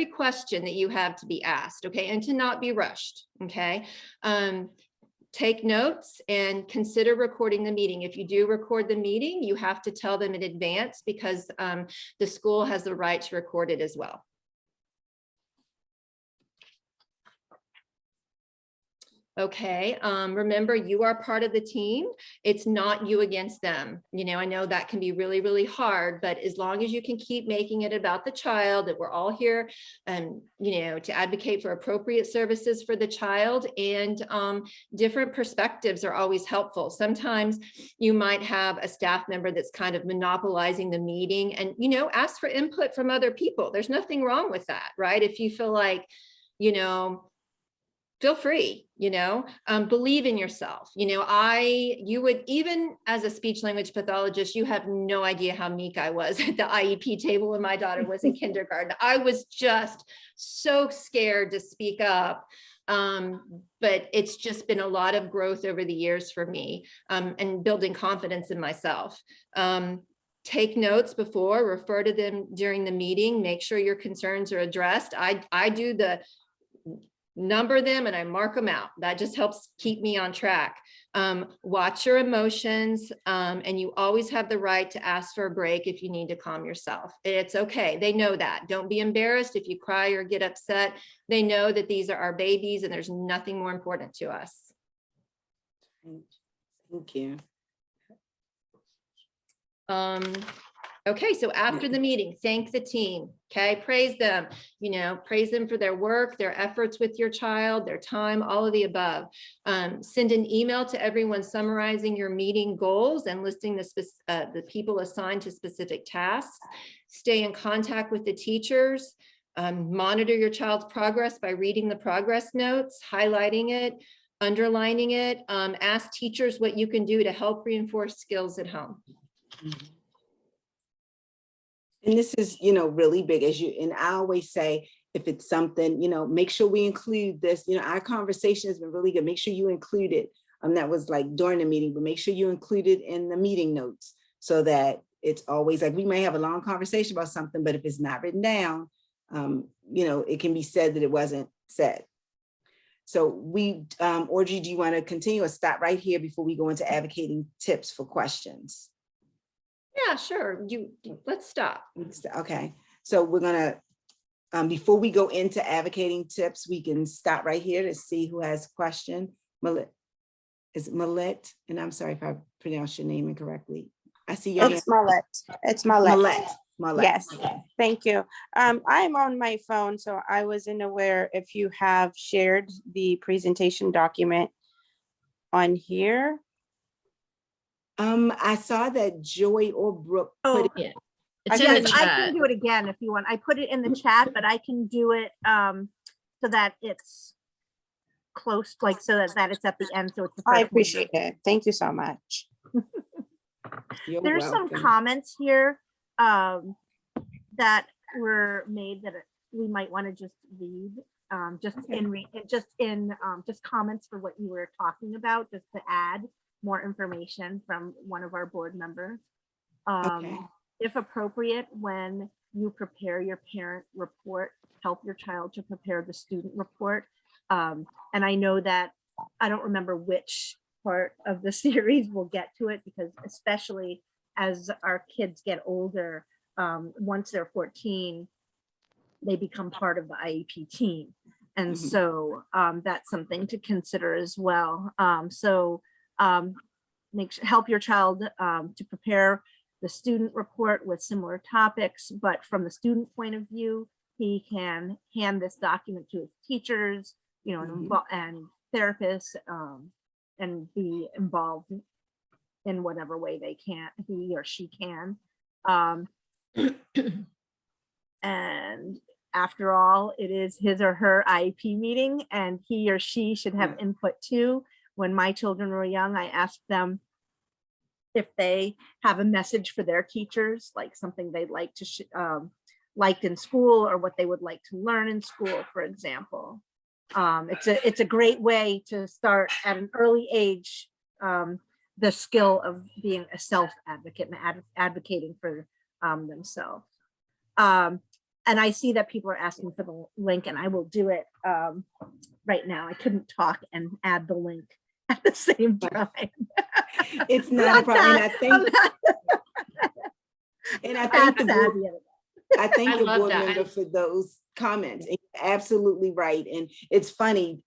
question that you have to be asked, okay, and to not be rushed, okay? Take notes and consider recording the meeting. If you do record the meeting, you have to tell them in advance, because the school has the right to record it as well. Okay, remember, you are part of the team. It's not you against them. You know, I know that can be really, really hard, but as long as you can keep making it about the child, that we're all here, you know, to advocate for appropriate services for the child, and different perspectives are always helpful. Sometimes you might have a staff member that's kind of monopolizing the meeting, and, you know, ask for input from other people. There's nothing wrong with that, right? If you feel like, you know, feel free, you know, believe in yourself. You know, you would, even as a speech language pathologist, you have no idea how meek I was at the IEP table when my daughter was in kindergarten. I was just so scared to speak up. But it's just been a lot of growth over the years for me, and building confidence in myself. Take notes before, refer to them during the meeting, make sure your concerns are addressed. I do the number them and I mark them out. That just helps keep me on track. Watch your emotions, and you always have the right to ask for a break if you need to calm yourself. It's okay. They know that. Don't be embarrassed if you cry or get upset. They know that these are our babies and there's nothing more important to us. Thank you. Okay, so after the meeting, thank the team, okay? Praise them, you know, praise them for their work, their efforts with your child, their time, all of the above. Send an email to everyone summarizing your meeting goals and listing the people assigned to specific tasks. Stay in contact with the teachers. Monitor your child's progress by reading the progress notes, highlighting it, underlining it. Ask teachers what you can do to help reinforce skills at home. And this is, you know, really big, and I always say, if it's something, you know, make sure we include this. You know, our conversation has been really good. Make sure you include it. That was like during the meeting, but make sure you include it in the meeting notes, so that it's always like, we may have a long conversation about something, but if it's not written down, you know, it can be said that it wasn't said. So Audrey, do you want to continue or stop right here before we go into advocating tips for questions? Yeah, sure. Let's stop. Okay, so we're gonna, before we go into advocating tips, we can stop right here to see who has a question. Is it Malet? And I'm sorry if I pronounced your name incorrectly. I see your hand. It's Marlette. It's Marlette. Marlette. Yes, Okay. thank you. I'm on my phone, so I wasn't aware if you have shared the presentation document on here. I saw that Joy or Brooke put it. Yeah. It's I in the guess I chat. can do it again if you want. I put it in the chat, but I can do it so that it's close, like so that it's at the end. So it's the I first one. appreciate it. Thank you so much. You're There's some welcome. comments here that were made that we might want to just read, just comments for what you were talking about, just to add more information from one of our board members. Okay. If appropriate, when you prepare your parent report, help your child to prepare the student report. And I know that I don't remember which part of the series we'll get to it, because especially as our kids get older, once they're 14, they become part of the IEP team. And so that's something to consider as well. Help your child to prepare the student report with similar topics, but from the student point of view, he can hand this document to his teachers, you know, and therapists, and be involved in whatever way he or she can. And after all, it is his or her IEP meeting, and he or she should have input too. When my children were young, I asked them if they have a message for their teachers, like something they'd like to liked in school, or what they would like to learn in school, for example. It's a great way to start at an early age, the skill of being a self-advocate and advocating for themselves. And I see that people are asking for the link, and I will do it right now. I couldn't talk and add the link at the same time. It's not a problem. I thank your board member for those comments. And you're absolutely right. And it's funny,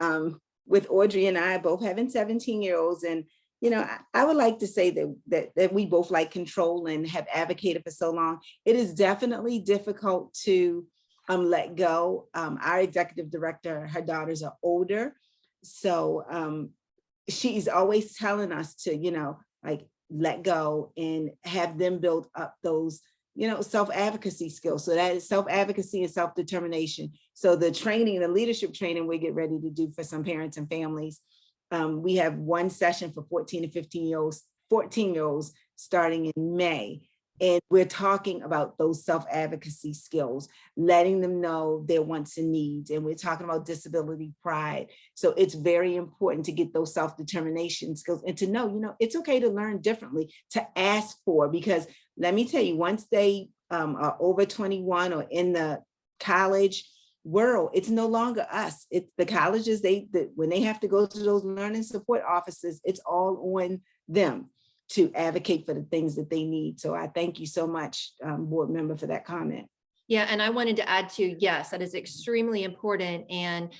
with Audrey and I both having 17-year-olds, and I would like to say that we both like control and have advocated for so long. It is definitely difficult to let go. Our executive director, her daughters are older, so she's always telling us to, like, let go and have them build up those, self-advocacy skills. So that is self-advocacy and self-determination. So the training, the leadership training we get ready to do for some parents and families, we have one session for 14 to 14-year-olds starting in May. And we're talking about those self-advocacy skills, letting them know their wants and needs. And we're talking about disability pride. So it's very important to get those self-determination skills and to know, it's okay to learn differently, to ask for, because let me tell you, once they are over 21 or in the college world, it's no longer us. It's the colleges, when they have to go to those learning support offices, it's all on them to advocate for the things that they need. So I thank you so much, board member, for that comment. Yeah, and I wanted to add to, yes, that is extremely important. And,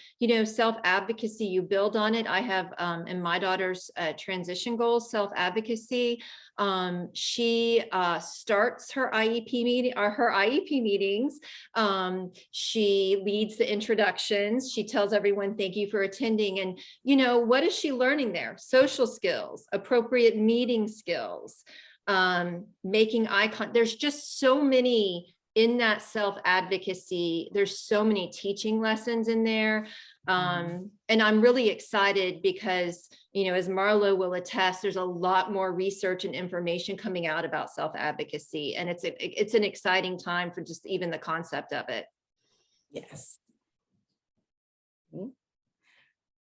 self-advocacy, you build on it. I have in my daughter's transition goals, self-advocacy. She starts her IEP meeting, or her IEP meetings. She leads the introductions. She tells everyone, thank you for attending. And, what is she learning there? Social skills, appropriate meeting skills, making eye contact. There's just so many in that self-advocacy. There's so many teaching lessons in there. And I'm really excited because, as Marlo will attest, there's a lot more research and information coming out about self-advocacy. And it's an exciting time for just even the concept of it. Yes. Well,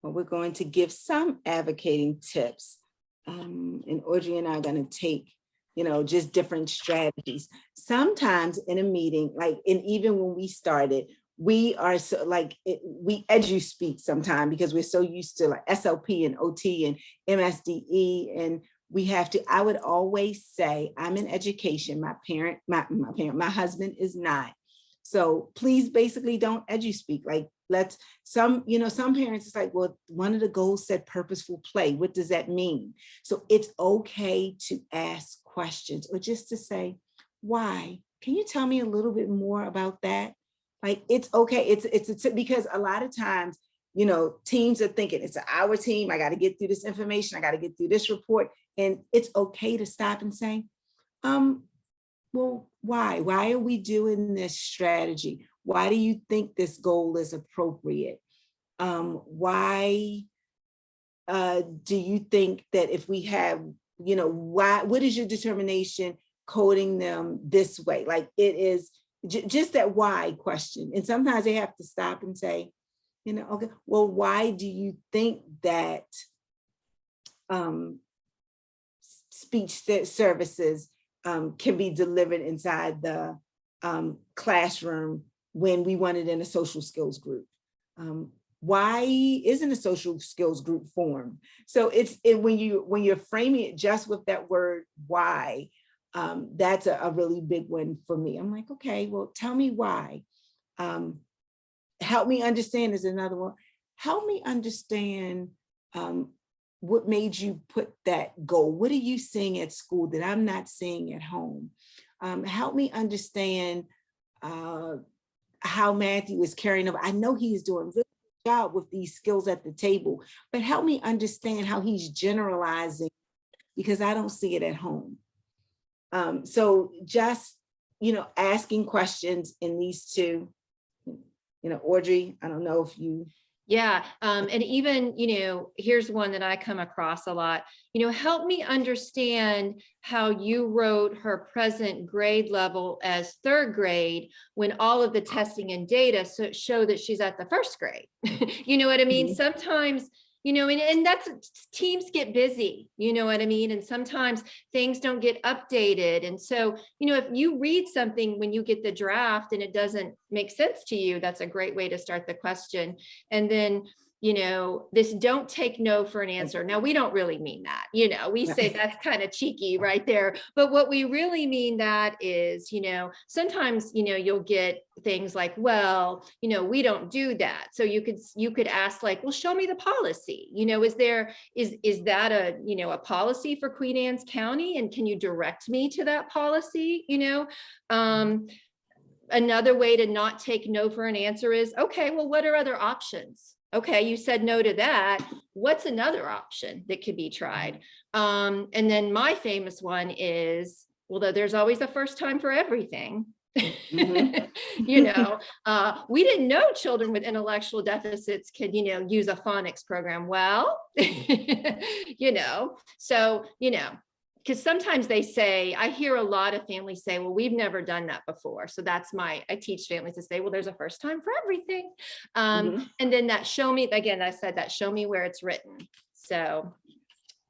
we're going to give some advocating tips. And Audrey and I are going to take just different strategies. Sometimes in a meeting, and even when we started, we are so we edu-speak sometimes because we're so used to SLP and OT and MSDE, and we have to, I would always say, I'm in education, my husband is not. So please basically don't edu-speak. Some parents, it's like, well, one of the goals said purposeful play. What does that mean? So it's okay to ask questions, or just to say, why? Can you tell me a little bit more about that? It's okay. Because a lot of times, teams are thinking it's our team. I got to get through this information. I got to get through this report. And it's okay to stop and say, well, why? Why are we doing this strategy? Why do you think this goal is appropriate? Why do you think that if we have, what is your determination coding them this way? It is just that why question. And sometimes they have to stop and say, okay, well, why do you think that speech services can be delivered inside the classroom when we want it in a social skills group? Why isn't a social skills group formed? So when you're framing it just with that word why, that's a really big one for me. I'm like, okay, well, tell me why. Help me understand is another one. Help me understand what made you put that goal. What are you seeing at school that I'm not seeing at home? Help me understand how Matthew is carrying over. I know he is doing a really good job with these skills at the table, but help me understand how he's generalizing, because I don't see it at home. So just, asking questions in these two, Audrey, I don't know if you. Yeah. And even, here's one that I come across a lot, help me understand how you wrote her present grade level as third grade when all of the testing and data show that she's at the first grade. You know what I mean? Mm-hmm. Sometimes, and that's, teams get busy, you know what I mean? And sometimes things don't get updated. And so, if you read something when you get the draft and it doesn't make sense to you, that's a great way to start the question. And then, this don't take no for an answer. Now, we don't really mean that, we say that's kind of cheeky right there. But what we really mean that is, sometimes, you'll get things like, well, we don't do that. So you could ask like, well, show me the policy. Is that a policy for Queen Anne's County? And can you direct me to that policy? Another way to not take no for an answer is, okay, well, what are other options? Okay, you said no to that. What's another option that could be tried? And then my famous one is, well, there's always a first time for everything. Mhm. We didn't know children with intellectual deficits could, use a phonics program. Well, so, because sometimes they say, I hear a lot of families say, well, we've never done that before. So I teach families to say, well, there's a first time for everything. Mhm. And then that show me, again, I said that show me where it's written. So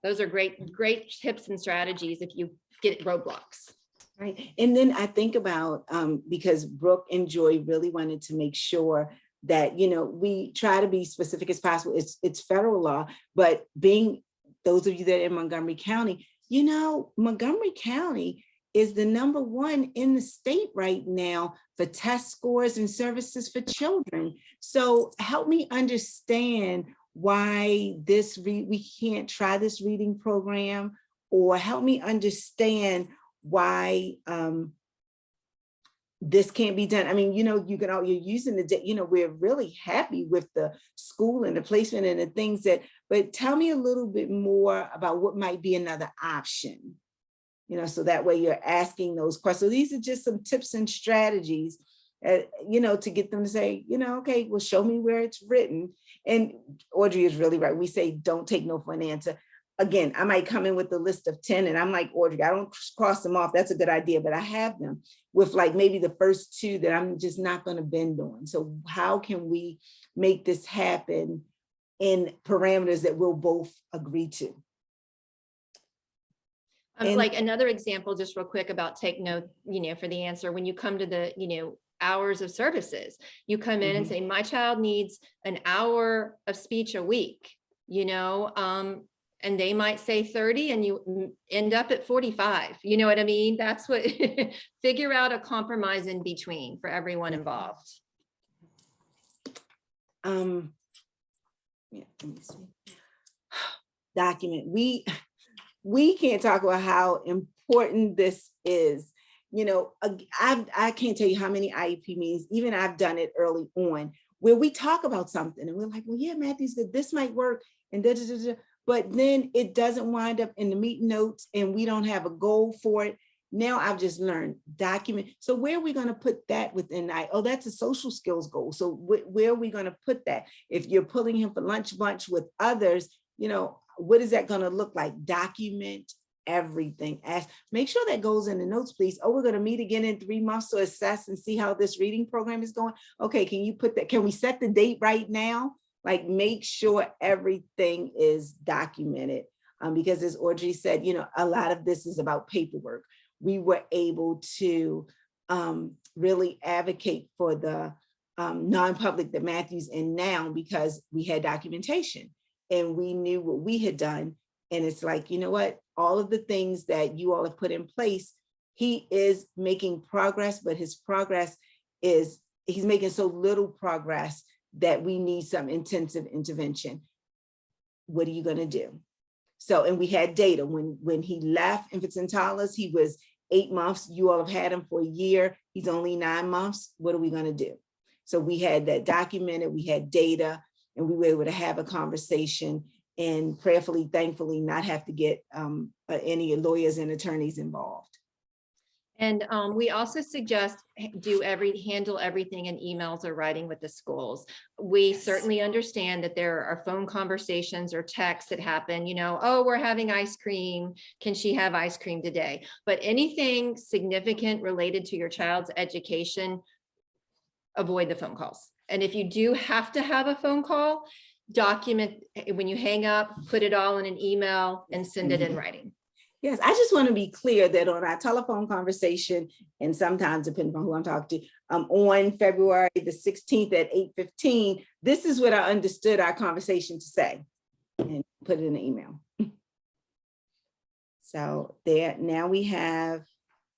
those are great tips and strategies if you get roadblocks. Right. And then I think about, because Brooke and Joy really wanted to make sure that, we try to be specific as possible. It's federal law, but being those of you that are in Montgomery County, Montgomery County is the #1 in the state right now for test scores and services for children. So help me understand why we can't try this reading program, or help me understand why this can't be done. I mean, you're using we're really happy with the school and the placement and the things but tell me a little bit more about what might be another option, so that way you're asking those questions. So these are just some tips and strategies, to get them to say, okay, well, show me where it's written. And Audrey is really right. We say, don't take no for an answer. Again, I might come in with a list of 10 and I'm like, Audrey, I don't cross them off. That's a good idea. But I have them with like maybe the first 2 that I'm just not going to bend on. So how can we make this happen in parameters that we'll both agree to? Like another example, just real quick about take no, for the answer, when you come to the, hours of services, you come in and say, my child needs an hour of speech a week, and they might say 30 and you end up at 45. You know what I mean? That's what, figure out a compromise in between for everyone involved. Yeah, let me see. Document. We can't talk about how important this is. I can't tell you how many IEP meetings, even I've done it early on, where we talk about something and we're like, well, yeah, Matthew's good, this might work, and da, da, da, da. But then it doesn't wind up in the meeting notes and we don't have a goal for it. Now I've just learned document. So where are we going to put that within? That's a social skills goal. So where are we going to put that? If you're pulling him for lunch bunch with others, what is that going to look like? Document everything. Make sure that goes in the notes, please. Oh, we're going to meet again in 3 months to assess and see how this reading program is going. Okay, can you put that? Can we set the date right now? Like, make sure everything is documented, because as Audrey said, a lot of this is about paperwork. We were able to really advocate for the non-public that Matthew's in now because we had documentation and we knew what we had done. And it's like, you know what, all of the things that you all have put in place, he is making progress, but his progress is, he's making so little progress that we need some intensive intervention. What are you going to do? So, and we had data when he left infants and toddlers, he was 8 months. You all have had him for a year. He's only 9 months. What are we going to do? So we had that documented, we had data, and we were able to have a conversation and prayerfully, thankfully, not have to get any lawyers and attorneys involved. And we also suggest handle everything in emails or writing with the schools. We certainly understand that there are phone conversations or texts that happen, oh, we're having ice cream. Can she have ice cream today? But anything significant related to your child's education, avoid the phone calls. And if you do have to have a phone call, document when you hang up, put it all in an email and send it in writing. Yes, I just want to be clear that on our telephone conversation, and sometimes depending on who I'm talking to, on February the 16th at 8:15, this is what I understood our conversation to say, and put it in the email. So there, now we have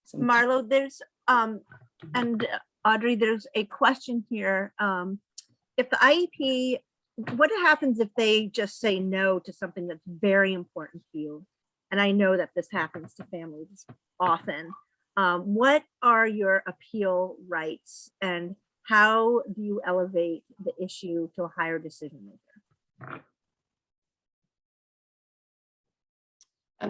some. Marlo, there's, and Audrey, there's a question here. If the IEP, what happens if they just say no to something that's very important to you? And I know that this happens to families often. What are your appeal rights and how do you elevate the issue to a higher decision maker?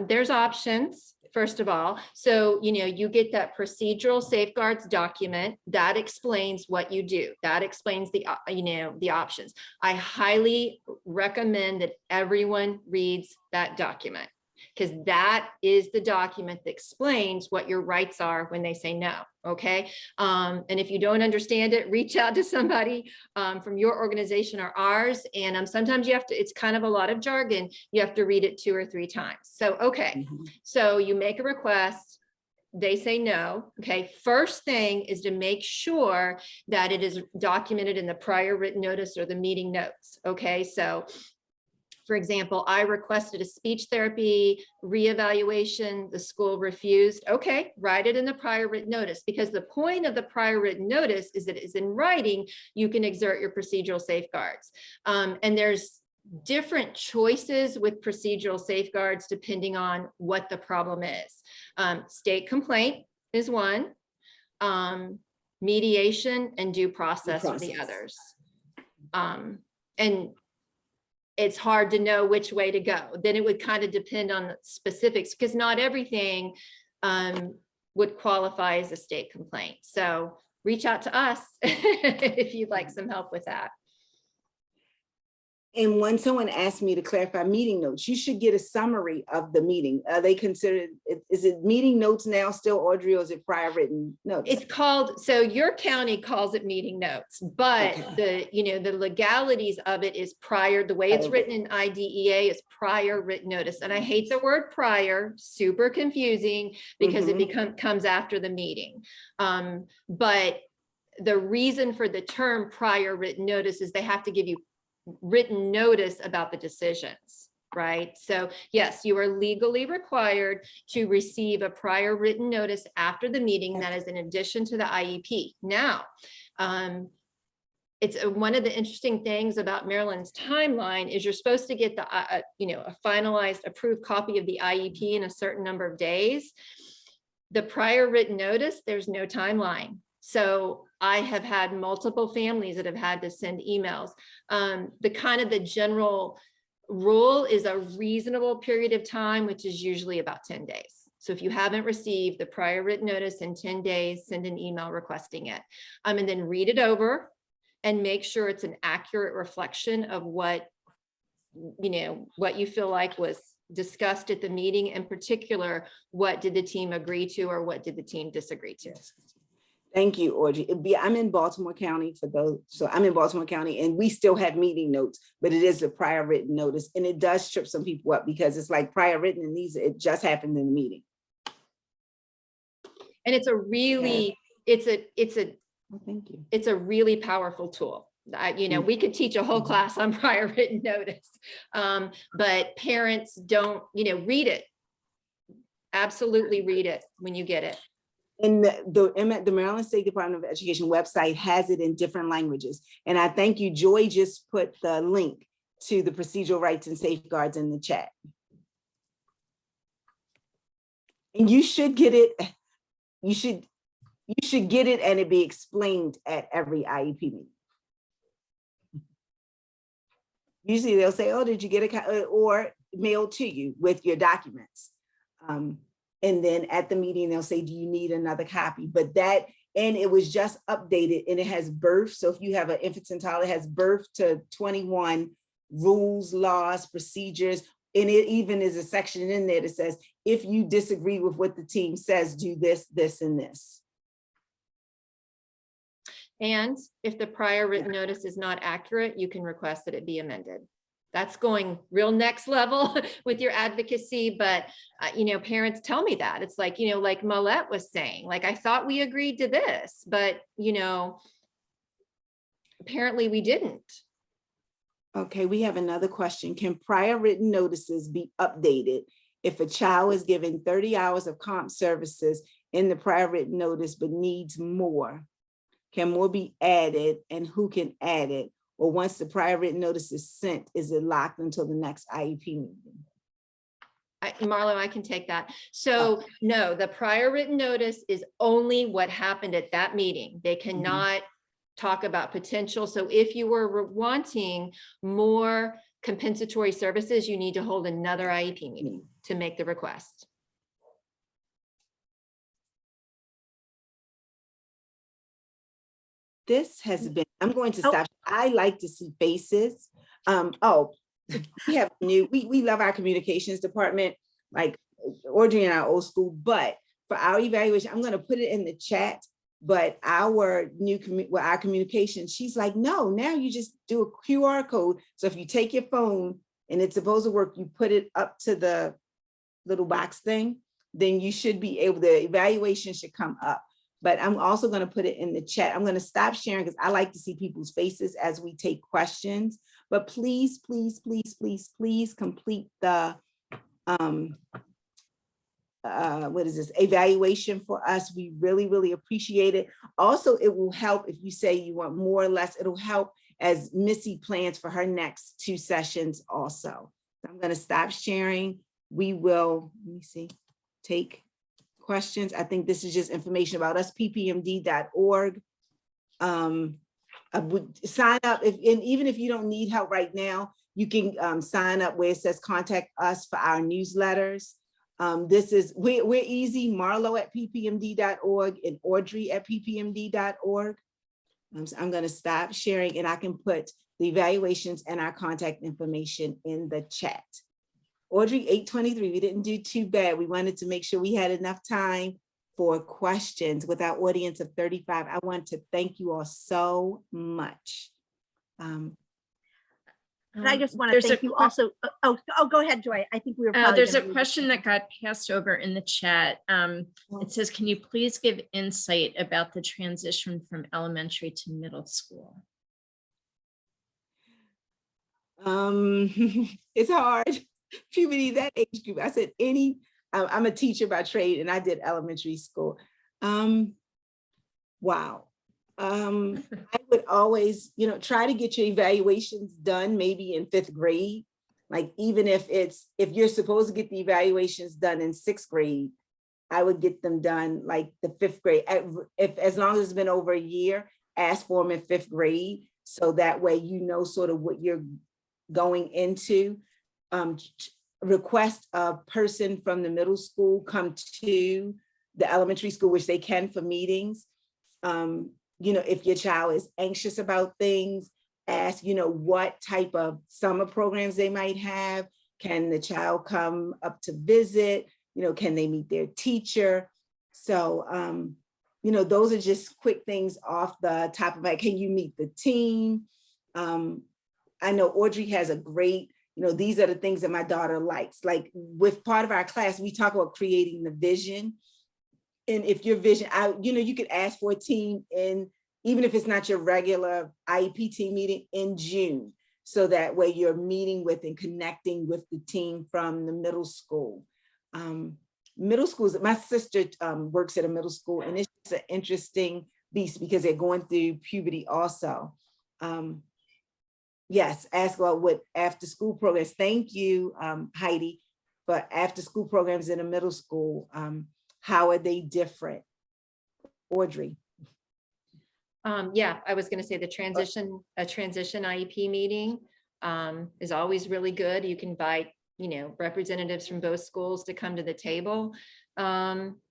There's options, first of all. So, you get that procedural safeguards document that explains what you do. That explains the, the options. I highly recommend that everyone reads that document, because that is the document that explains what your rights are when they say no. Okay. And if you don't understand it, reach out to somebody from your organization or ours. And sometimes you have to, it's kind of a lot of jargon. You have to read it 2 or 3 times. So, okay. So you make a request, they say no. Okay. First thing is to make sure that it is documented in the prior written notice or the meeting notes. Okay. So for example, I requested a speech therapy reevaluation, the school refused. Okay, write it in the prior written notice, because the point of the prior written notice is that it's in writing, you can exert your procedural safeguards. And there's different choices with procedural safeguards depending on what the problem is. State complaint is one, mediation and due process are the others. And it's hard to know which way to go. Then it would kind of depend on the specifics, because not everything would qualify as a state complaint. So reach out to us if you'd like some help with that. And when someone asked me to clarify meeting notes, you should get a summary of the meeting. Are they considered, is it meeting notes now still, Audrey, or is it prior written notes? It's called, so your county calls it meeting notes, but the legalities of it is prior, the way it's written in IDEA is prior written notice. And I hate the word prior, super confusing, because it comes after the meeting. But the reason for the term prior written notice is they have to give you written notice about the decisions, right? So yes, you are legally required to receive a prior written notice after the meeting. That is in addition to the IEP. Now, it's one of the interesting things about Maryland's timeline is you're supposed to get the, a finalized approved copy of the IEP in a certain number of days. The prior written notice, there's no timeline. So I have had multiple families that have had to send emails. The general rule is a reasonable period of time, which is usually about 10 days. So if you haven't received the prior written notice in 10 days, send an email requesting it. And then read it over and make sure it's an accurate reflection of what you feel like was discussed at the meeting. In particular, what did the team agree to or what did the team disagree to? Thank you, Audrey. I'm in Baltimore County for those. So I'm in Baltimore County and we still have meeting notes, but it is a prior written notice. And it does trip some people up because it's like prior written and these, it just happened in the meeting. And it's a really, thank you. It's a really powerful tool. We could teach a whole class on prior written notice, but parents don't, read it. Absolutely read it when you get it. And the Maryland State Department of Education website has it in different languages. And I thank you. Joy just put the link to the procedural rights and safeguards in the chat. And you should get it. You should get it and it be explained at every IEP meeting. Usually they'll say, oh, did you get a or mailed to you with your documents? And then at the meeting, they'll say, do you need another copy? But that, and it was just updated and it has birth. So if you have an infant and toddler, it has birth to 21 rules, laws, procedures. And it even is a section in there that says, if you disagree with what the team says, do this, this, and this. And if the prior written notice is not accurate, you can request that it be amended. that's going real next level with your advocacy. But, you know, parents tell me that it's like, you know, like Molette was saying, like, I thought we agreed to this, but, you know, apparently we didn't. Okay, we have another question. Can prior written notices be updated if a child is given 30 hours of comp services in the prior written notice but needs more? Can more be added, and who can add it? Or once the prior written notice is sent, is it locked until the next IEP meeting? Marlo, I can take that. So no, the prior written notice is only what happened at that meeting. They cannot talk about potential. So if you were wanting more compensatory services, you need to hold another IEP meeting to make the request. This has been, I'm going to stop. I like to see faces. Oh, we have we love our communications department, like Audrey and our old school, but for our evaluation, I'm going to put it in the chat, but our our communication, she's like, no, now you just do a QR code. So if you take your phone and it's supposed to work, you put it up to the little box thing, then you should be able, the evaluation should come up. But I'm also going to put it in the chat. I'm going to stop sharing because I like to see people's faces as we take questions. But please, please, please, please, please complete the what is this, evaluation for us. We really, really appreciate it. Also, it will help if you say you want more or less. It'll help as Missy plans for her next 2 sessions also. I'm going to stop sharing. We will, let me see, take questions. I think this is just information about us, ppmd.org. I would sign up, and even if you don't need help right now, you can sign up where it says contact us for our newsletters. This is, we're easy, Marlo at ppmd.org and Audrey at ppmd.org. I'm going to stop sharing, and I can put the evaluations and our contact information in the chat. Audrey, 8:23, we didn't do too bad. We wanted to make sure we had enough time for questions with our audience of 35. I want to thank you all so much. And I just want to thank you also. Oh, go ahead, Joy. I think we were probably there's a question that got passed over in the chat. It says, can you please give insight about the transition from elementary to middle school? It's hard. Puberty, that age group. I said I'm a teacher by trade, and I did elementary school. Wow. I would always, try to get your evaluations done maybe in 5th grade. Like, even if you're supposed to get the evaluations done in 6th grade, I would get them done like the 5th grade. As long as it's been over a year, ask for them in 5th grade. So that way, sort of what you're going into. Request a person from the middle school come to the elementary school, which they can for meetings. If your child is anxious about things, ask, what type of summer programs they might have. Can the child come up to visit? Can they meet their teacher? So, those are just quick things off the top of my head. Can you meet the team? I know Audrey has a great, these are the things that my daughter likes. Like, with part of our class, we talk about creating the vision. And if your vision, you could ask for a team in, even if it's not your regular IEP team meeting, in June. So that way you're meeting with and connecting with the team from the middle school. Middle schools, my sister works at a middle school, and it's just an interesting beast because they're going through puberty also. Yes, ask about what after school programs. Thank you, Heidi, for after school programs in the middle school. How are they different? Audrey. Yeah, I was going to say a transition IEP meeting is always really good. You can invite, representatives from both schools to come to the table.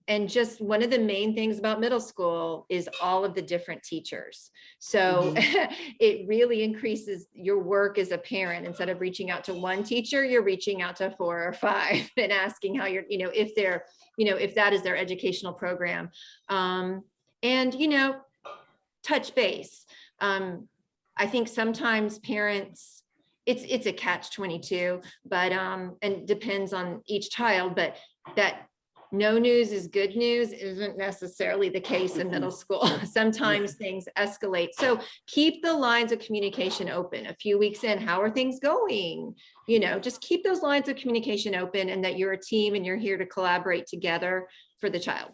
And just one of the main things about middle school is all of the different teachers. So it really increases your work as a parent. Instead of reaching out to one teacher, you're reaching out to 4 or 5 and asking how you're, if they're, if that is their educational program. And, touch base. I think sometimes parents, it's a catch-22, but and depends on each child, but that no news is good news isn't necessarily the case in middle school. Sometimes things escalate. So keep the lines of communication open. A few weeks in, how are things going? You know, just keep those lines of communication open, and that you're a team and you're here to collaborate together for the child.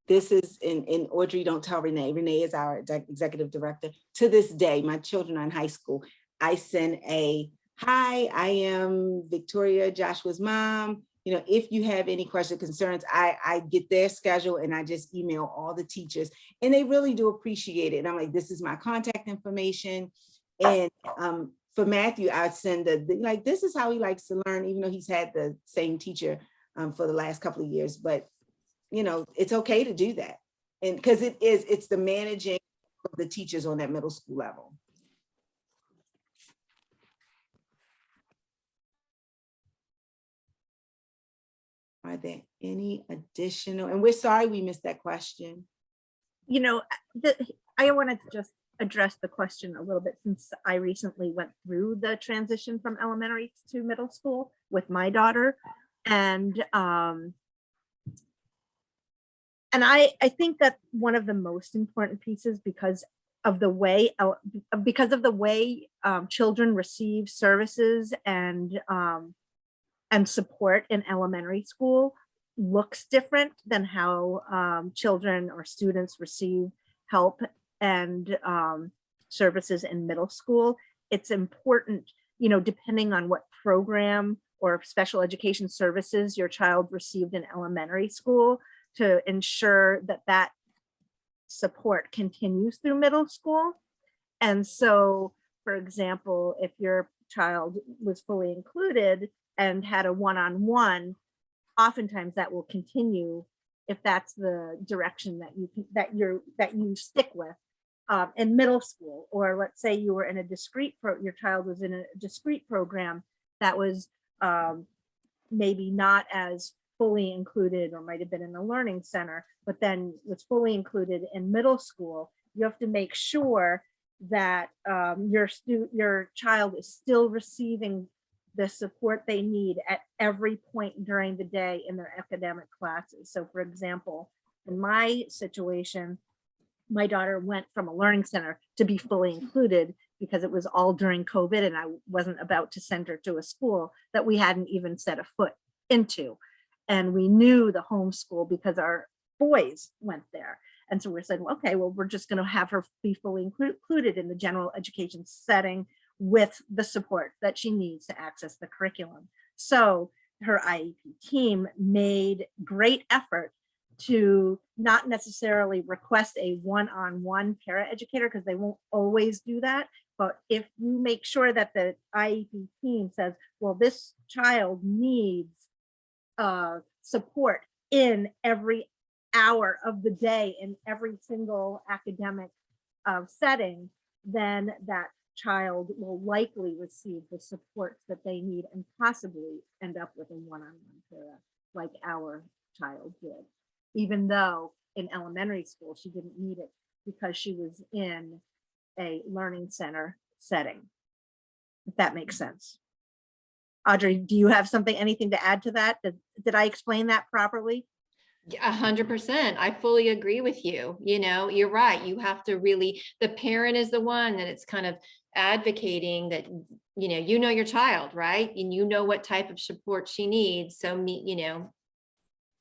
This is in Audrey, don't tell Renee. Renee is our executive director. To this day, my children are in high school. I send a, hi, I am Victoria, Joshua's mom. You know, if you have any questions, concerns, I get their schedule and I just email all the teachers, and they really do appreciate it. And I'm like, this is my contact information. And for Matthew, I send like, this is how he likes to learn, even though he's had the same teacher for the last couple of years. But you know, it's okay to do that. And because it's the managing of the teachers on that middle school level. Are there any additional, and we're sorry we missed that question. You know, I wanted to just address the question a little bit, since I recently went through the transition from elementary to middle school with my daughter. And I think that one of the most important pieces, because of the way children receive services and support in elementary school, looks different than how children or students receive help and services in middle school. It's important, you know, depending on what program or special education services your child received in elementary school, to ensure that that support continues through middle school. And so, for example, if your child was fully included and had a one-on-one, oftentimes that will continue if that's the direction that you stick with in middle school. Or let's say you were in a discrete your child was in a discrete program that was maybe not as fully included, or might have been in a learning center, but then was fully included in middle school. You have to make sure that your child is still receiving the support they need at every point during the day in their academic classes. So for example, in my situation, my daughter went from a learning center to be fully included because it was all during COVID, and I wasn't about to send her to a school that we hadn't even set a foot into. And we knew the homeschool because our boys went there. And so we're saying, okay, well, we're just going to have her be fully included in the general education setting with the support that she needs to access the curriculum. So her IEP team made great effort to not necessarily request a one-on-one paraeducator, because they won't always do that. But if you make sure that the IEP team says, well, this child needs support in every hour of the day in every single academic setting, then that child will likely receive the supports that they need and possibly end up with a one-on-one para like our child did, even though in elementary school she didn't need it because she was in a learning center setting, if that makes sense. Audrey, do you have anything to add to that? Did I explain that properly? 100%. I fully agree with you. You know, you're right. You have to really, the parent is the one that it's kind of advocating that, you know your child, right? And you know what type of support she needs. So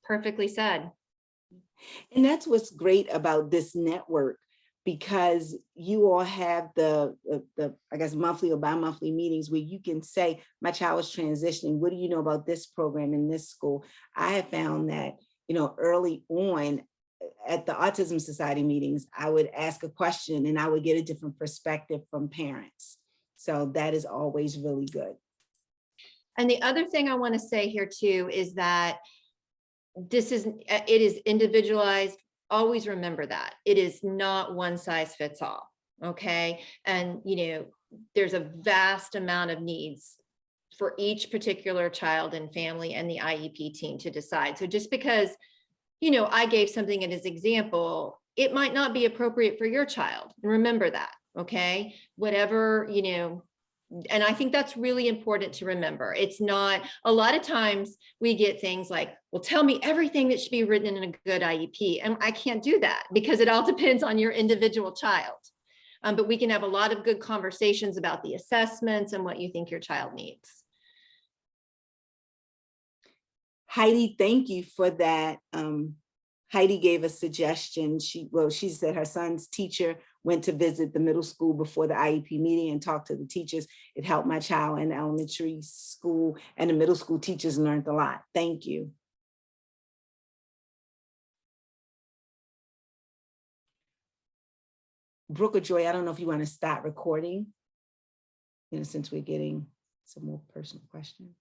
perfectly said. And that's what's great about this network, because you all have the I guess monthly or bi-monthly meetings where you can say, my child is transitioning. What do you know about this program in this school? I have found that, early on at the Autism Society meetings, I would ask a question and I would get a different perspective from parents. So that is always really good. And the other thing I want to say here too is that it is individualized. Always remember that it is not one size fits all. Okay. And, there's a vast amount of needs for each particular child and family and the IEP team to decide. So just because, I gave something as an example, it might not be appropriate for your child. Remember that. Okay. Whatever, And I think that's really important to remember. It's not, a lot of times we get things like, well, tell me everything that should be written in a good IEP. And I can't do that because it all depends on your individual child. But we can have a lot of good conversations about the assessments and what you think your child needs. Heidi, thank you for that. Heidi gave a suggestion. She said her son's teacher went to visit the middle school before the IEP meeting and talked to the teachers. It helped my child in elementary school, and the middle school teachers learned a lot. Thank you. Brooke or Joy, I don't know if you want to stop recording, since we're getting some more personal questions.